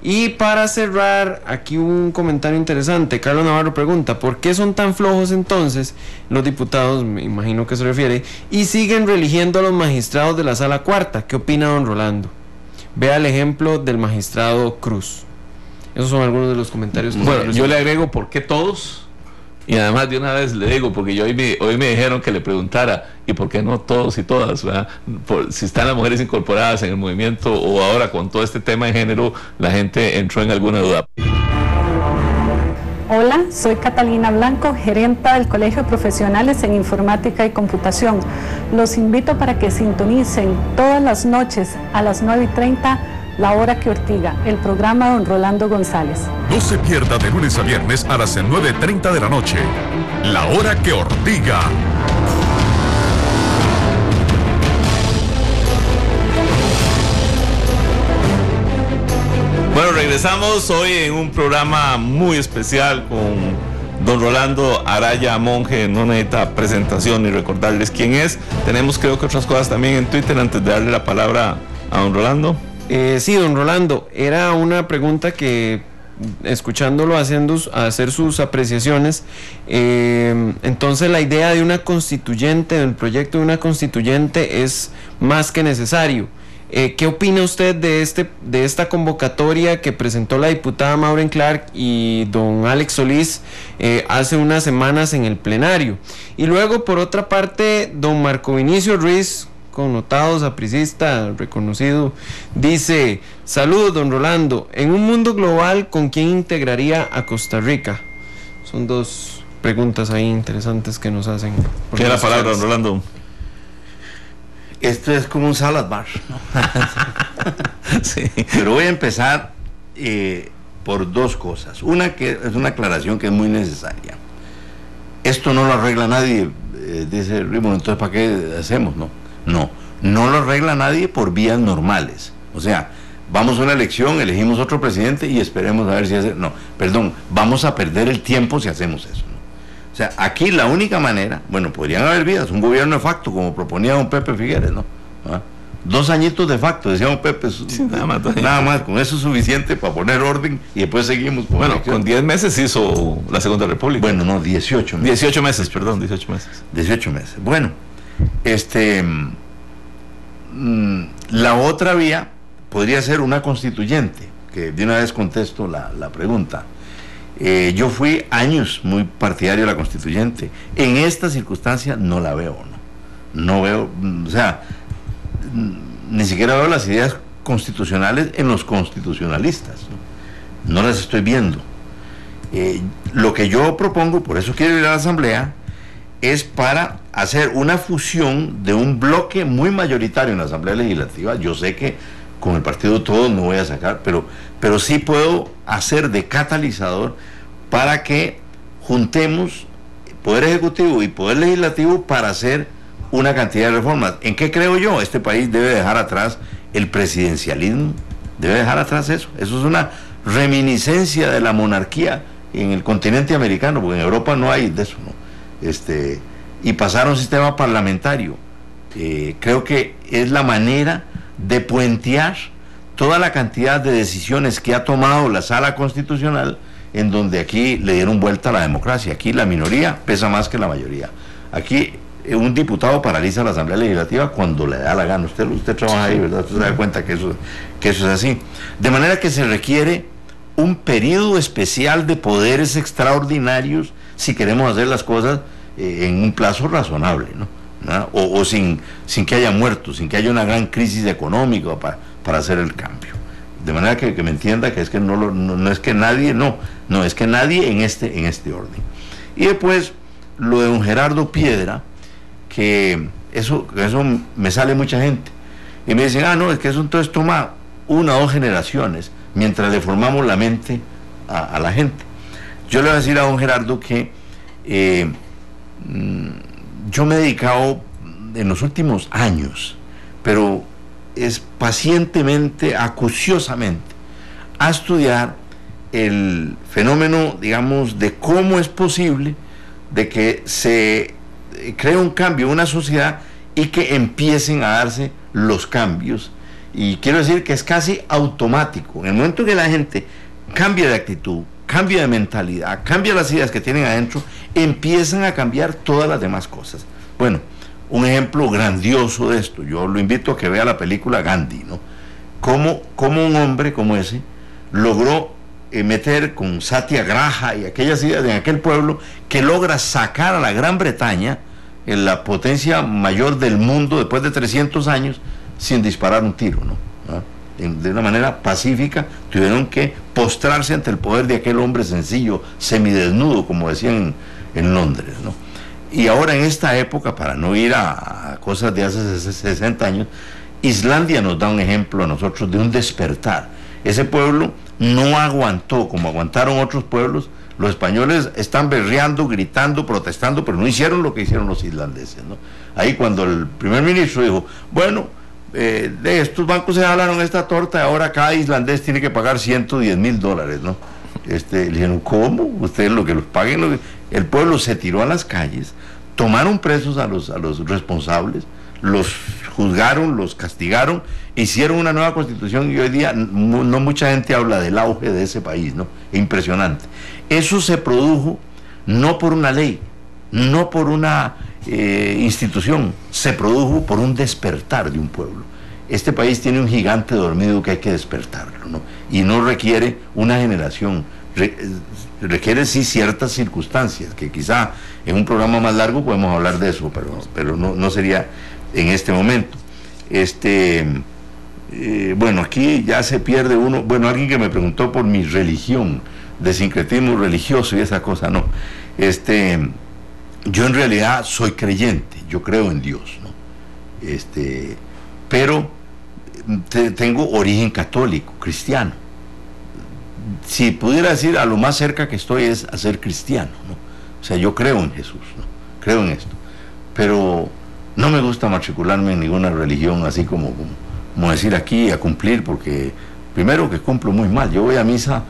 Y para cerrar, aquí un comentario interesante. Carlos Navarro pregunta: ¿por qué son tan flojos entonces los diputados? Me imagino que se refiere. Y siguen religiendo a los magistrados de la Sala Cuarta. ¿Qué opina don Rolando? Vea el ejemplo del magistrado Cruz. Esos son algunos de los comentarios que... Bueno, yo le agrego: ¿por qué todos? Y además de una vez le digo, porque hoy me dijeron que le preguntara: ¿y por qué no todos y todas? Si están las mujeres incorporadas en el movimiento, o ahora con todo este tema de género, la gente entró en alguna duda. Hola, soy Catalina Blanco, gerenta del Colegio de Profesionales en Informática y Computación. Los invito para que sintonicen todas las noches a las 9:30 La Hora que Ortiga, el programa de don Rolando González. No se pierda de lunes a viernes a las 9:30 de la noche. La Hora que Ortiga. Bueno, regresamos hoy en un programa muy especial con don Rolando Araya Monge. No necesita presentación ni recordarles quién es. Tenemos creo que otras cosas también en Twitter antes de darle la palabra a don Rolando. Sí, don Rolando, era una pregunta que, escuchándolo hacer sus apreciaciones, entonces la idea de una constituyente, del proyecto de una constituyente es más que necesario. ¿Qué opina usted de esta convocatoria que presentó la diputada Maureen Clark y don Alex Solís hace unas semanas en el plenario? Y luego, por otra parte, don Marco Vinicio Ruiz, connotado sapricista reconocido, dice: saludos don Rolando, en un mundo global, ¿con quién integraría a Costa Rica? Son dos preguntas ahí interesantes que nos hacen. Tiene la palabra don Rolando. Esto es como un salad bar, ¿no? Sí. Pero voy a empezar por dos cosas. Una que es una aclaración que es muy necesaria. Esto no lo arregla nadie, dice Rimo, entonces ¿para qué hacemos? No lo arregla nadie por vías normales. O sea, vamos a una elección, elegimos otro presidente y esperemos a ver si hace... No, perdón, vamos a perder el tiempo si hacemos eso, ¿no? O sea, aquí la única manera, bueno, podrían haber vías, un gobierno de facto, como proponía don Pepe Figueres, ¿no? 2 añitos de facto, decía don Pepe, sí, nada más, con eso es suficiente para poner orden y después seguimos. Bueno, con 10 meses hizo la Segunda República. Bueno, no, 18 meses. 18 meses, perdón, 18 meses. 18 meses. Bueno, la otra vía podría ser una constituyente, que de una vez contesto la pregunta. Yo fui años muy partidario de la constituyente. En esta circunstancia no la veo, no veo, o sea, ni siquiera veo las ideas constitucionales en los constitucionalistas, no las estoy viendo. Lo que yo propongo, por eso quiero ir a la Asamblea, es para hacer una fusión de un bloque muy mayoritario en la Asamblea Legislativa. Yo sé que con el partido todo no voy a sacar, pero sí puedo hacer de catalizador para que juntemos Poder Ejecutivo y Poder Legislativo para hacer una cantidad de reformas. ¿En qué creo yo? Este país debe dejar atrás el presidencialismo, debe dejar atrás eso. Eso es una reminiscencia de la monarquía en el continente americano, porque en Europa no hay de eso, ¿no? Y pasar a un sistema parlamentario. Creo que es la manera de puentear toda la cantidad de decisiones que ha tomado la Sala Constitucional, en donde aquí le dieron vuelta a la democracia. Aquí la minoría pesa más que la mayoría. Aquí un diputado paraliza la Asamblea Legislativa cuando le da la gana. Usted trabaja ahí, ¿verdad? Usted se da cuenta que eso es así. De manera que se requiere un periodo especial de poderes extraordinarios si queremos hacer las cosas en un plazo razonable, ¿no? O sin que haya muertos, sin que haya una gran crisis económica para hacer el cambio. De manera que me entienda que es que no es que nadie, no es que nadie en este orden. Y después lo de don Gerardo Piedra, que eso me sale mucha gente y me dicen, no, es que eso entonces toma 1 o 2 generaciones mientras le formamos la mente a la gente. Yo le voy a decir a don Gerardo que yo me he dedicado en los últimos años, pero es pacientemente, acuciosamente, a estudiar el fenómeno, digamos, de cómo es posible de que se cree un cambio en una sociedad y que empiecen a darse los cambios. Y quiero decir que es casi automático. En el momento que la gente cambia de actitud, cambia de mentalidad, cambia las ideas que tienen adentro, empiezan a cambiar todas las demás cosas. Bueno, un ejemplo grandioso de esto, yo lo invito a que vea la película Gandhi, ¿no? Cómo un hombre como ese logró meter con Satyagraha y aquellas ideas en aquel pueblo, que logra sacar a la Gran Bretaña, en la potencia mayor del mundo después de 300 años, sin disparar un tiro, ¿no? De una manera pacífica, tuvieron que postrarse ante el poder de aquel hombre sencillo, semidesnudo, como decían en Londres, ¿no? Y ahora en esta época, para no ir a cosas de hace 60 años, Islandia nos da un ejemplo a nosotros de un despertar. Ese pueblo no aguantó como aguantaron otros pueblos. Los españoles están berreando, gritando, protestando, pero no hicieron lo que hicieron los islandeses, ¿no? Ahí cuando el primer ministro dijo, bueno, de estos bancos se jalaron esta torta y ahora cada islandés tiene que pagar $110,000, ¿no? Le dijeron, ¿cómo? Ustedes lo que los paguen. El pueblo se tiró a las calles, tomaron presos a los responsables, los juzgaron, los castigaron, hicieron una nueva constitución y hoy día no mucha gente habla del auge de ese país, ¿no? Impresionante. Eso se produjo no por una ley, no por una institución, se produjo por un despertar de un pueblo. Este país tiene un gigante dormido que hay que despertarlo, ¿no? Y no requiere una generación, requiere sí ciertas circunstancias, que quizá en un programa más largo podemos hablar de eso, pero no sería en este momento. Bueno, aquí ya se pierde uno. Bueno, alguien que me preguntó por mi religión, de sincretismo religioso y esa cosa, no. Yo en realidad soy creyente, yo creo en Dios, ¿no? Pero tengo origen católico, cristiano. Si pudiera decir, a lo más cerca que estoy es a ser cristiano, ¿no? O sea, yo creo en Jesús, ¿no? Creo en esto. Pero no me gusta matricularme en ninguna religión, así como decir aquí, a cumplir, porque primero que cumplo muy mal. Yo voy a misa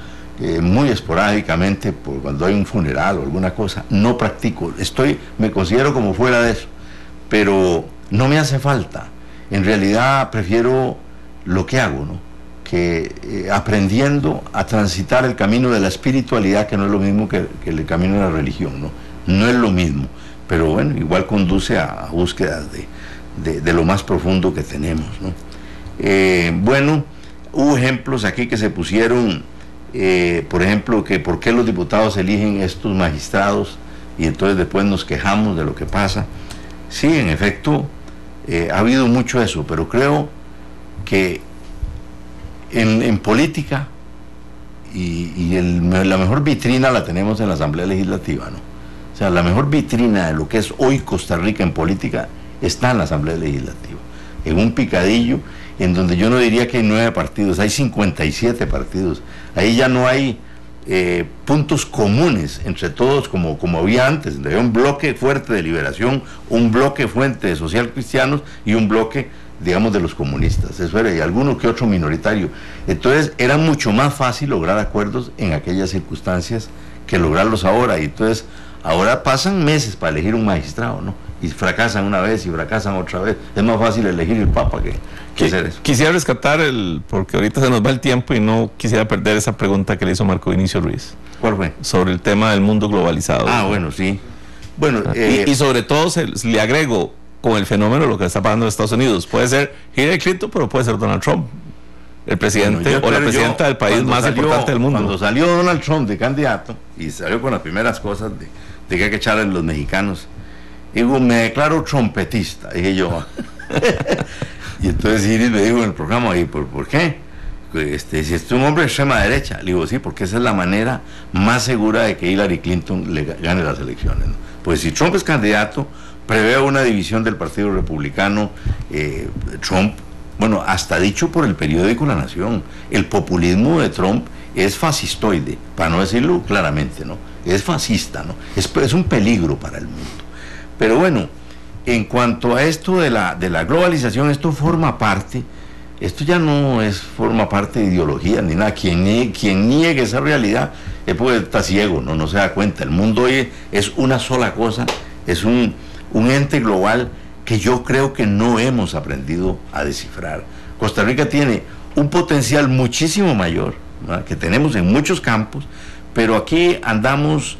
muy esporádicamente, cuando hay un funeral o alguna cosa, no practico, me considero como fuera de eso, pero no me hace falta. En realidad prefiero lo que hago, ¿no? Que aprendiendo a transitar el camino de la espiritualidad, que no es lo mismo que el camino de la religión, ¿no? No es lo mismo, pero bueno, igual conduce a búsquedas de lo más profundo que tenemos, ¿no? Bueno, hubo ejemplos aquí que se pusieron, por ejemplo, que por qué los diputados eligen estos magistrados y entonces después nos quejamos de lo que pasa. Sí, en efecto, ha habido mucho eso, pero creo que en política la mejor vitrina la tenemos en la Asamblea Legislativa, ¿no? O sea, la mejor vitrina de lo que es hoy Costa Rica en política está en la Asamblea Legislativa, en un picadillo en donde yo no diría que hay 9 partidos, hay 57 partidos. Ahí ya no hay puntos comunes entre todos como había antes, donde había un bloque fuerte de Liberación, un bloque fuerte de social cristianos y un bloque, digamos, de los comunistas. Eso era, y alguno que otro minoritario. Entonces era mucho más fácil lograr acuerdos en aquellas circunstancias que lograrlos ahora. Y entonces ahora pasan meses para elegir un magistrado, ¿no? Y fracasan una vez y fracasan otra vez. Es más fácil elegir el Papa que hacer eso. Quisiera rescatar porque ahorita se nos va el tiempo y no quisiera perder esa pregunta que le hizo Marco Vinicio Ruiz. ¿Cuál fue? Sobre el tema del mundo globalizado. Ah, bueno, sí. Bueno, y sobre todo le agrego, con el fenómeno de lo que está pasando en Estados Unidos, puede ser Hillary Clinton, pero puede ser Donald Trump, el presidente o la presidenta del país más importante del mundo. Cuando salió Donald Trump de candidato y salió con las primeras cosas de que hay que echarle a los mexicanos, digo, me declaro trompetista, dije yo. Y entonces Iris me dijo en el programa, ¿y por qué? Si es un hombre de extrema derecha. Le digo, sí, porque esa es la manera más segura de que Hillary Clinton le gane las elecciones, ¿no? Pues si Trump es candidato, prevé una división del Partido Republicano. Trump, bueno, hasta dicho por el periódico La Nación, el populismo de Trump es fascistoide, para no decirlo claramente, ¿no? Es fascista, ¿no? Es un peligro para el mundo. Pero bueno, en cuanto a esto de la globalización, esto forma parte, esto ya no forma parte de ideología ni nada. Quien niegue esa realidad es porque está ciego, no se da cuenta. El mundo hoy es una sola cosa, es un ente global que yo creo que no hemos aprendido a descifrar. Costa Rica tiene un potencial muchísimo mayor, ¿verdad?, que tenemos en muchos campos, pero aquí andamos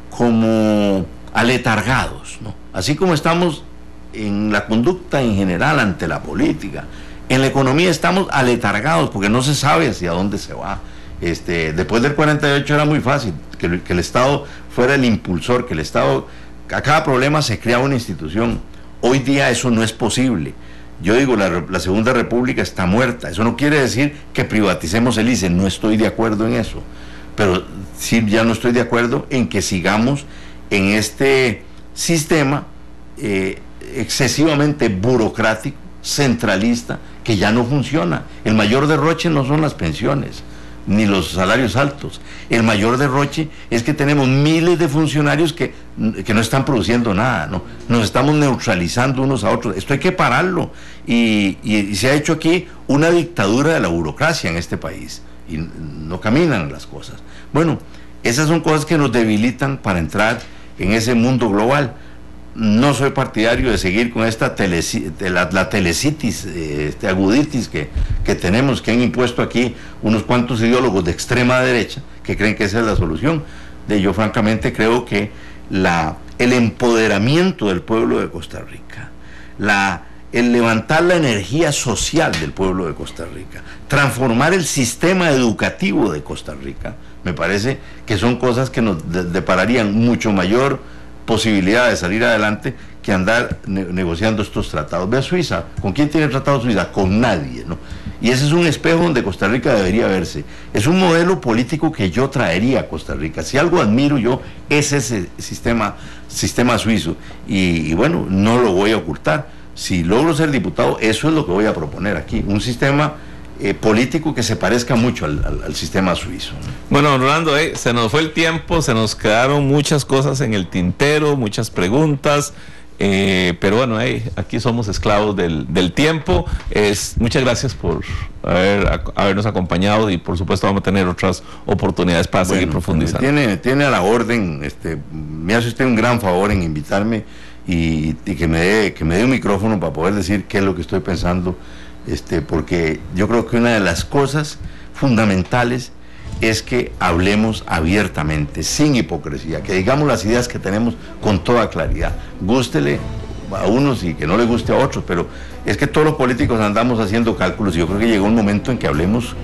como aletargados, ¿no? Así como estamos en la conducta en general ante la política, en la economía estamos aletargados porque no se sabe hacia dónde se va. Después del 48 era muy fácil que el Estado fuera el impulsor, que el Estado, a cada problema se crea una institución. Hoy día eso no es posible. Yo digo, la Segunda República está muerta. Eso no quiere decir que privaticemos el ICE, no estoy de acuerdo en eso, pero sí ya no estoy de acuerdo en que sigamos en este sistema excesivamente burocrático, centralista que ya no funciona. El mayor derroche no son las pensiones ni los salarios altos. El mayor derroche es que tenemos miles de funcionarios que no están produciendo nada, ¿no? Nos estamos neutralizando unos a otros. Esto hay que pararlo. Y se ha hecho aquí una dictadura de la burocracia en este país. Y no caminan las cosas. Bueno, esas son cosas que nos debilitan para entrar en ese mundo global. No soy partidario de seguir con esta la telecitis, aguditis que tenemos, que han impuesto aquí unos cuantos ideólogos de extrema derecha que creen que esa es la solución. Yo francamente creo que el empoderamiento del pueblo de Costa Rica, el levantar la energía social del pueblo de Costa Rica, transformar el sistema educativo de Costa Rica, me parece que son cosas que nos depararían mucho mayor posibilidad de salir adelante que andar negociando estos tratados. Ve a Suiza, ¿con quién tiene tratado Suiza? Con nadie, ¿no? Y ese es un espejo donde Costa Rica debería verse. Es un modelo político que yo traería a Costa Rica. Si algo admiro yo, es ese sistema suizo. Y bueno, no lo voy a ocultar. Si logro ser diputado, eso es lo que voy a proponer aquí. Un sistema político que se parezca mucho al sistema suizo. Bueno, Rolando, se nos fue el tiempo, se nos quedaron muchas cosas en el tintero, muchas preguntas, pero bueno, aquí somos esclavos del tiempo. Muchas gracias por habernos acompañado y por supuesto vamos a tener otras oportunidades para seguir profundizando. Tiene a la orden, me hace usted un gran favor en invitarme y que me dé un micrófono para poder decir qué es lo que estoy pensando. Porque yo creo que una de las cosas fundamentales es que hablemos abiertamente, sin hipocresía, que digamos las ideas que tenemos con toda claridad. Gústele a unos y que no le guste a otros, pero es que todos los políticos andamos haciendo cálculos y yo creo que llegó un momento en que hablemos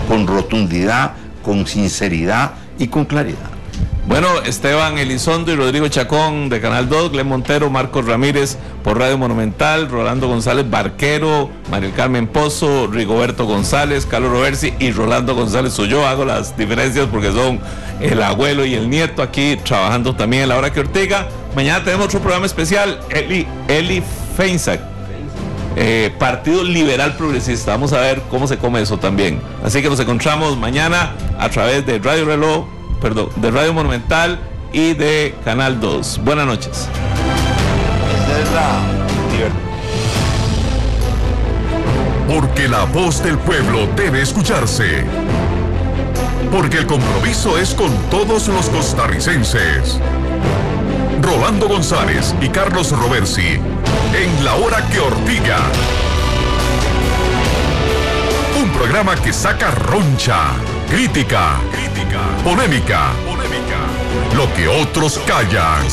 con rotundidad, con sinceridad y con claridad. Bueno, Esteban Elizondo y Rodrigo Chacón de Canal 2, Glen Montero, Marcos Ramírez por Radio Monumental, Rolando González Barquero, María Carmen Pozo, Rigoberto González, Carlos Roversi y Rolando González Ulloa. Hago las diferencias porque son el abuelo y el nieto aquí trabajando también en La Hora que Ortega. Mañana tenemos otro programa especial, Eli Feinsack, Partido Liberal Progresista. Vamos a ver cómo se come eso también. Así que nos encontramos mañana a través de de Radio Monumental y de Canal 2. Buenas noches. Porque la voz del pueblo debe escucharse. Porque el compromiso es con todos los costarricenses. Rolando González y Carlos Roversi en La Hora que Ortiga. Un programa que saca roncha, crítica, polémica, lo que otros callan.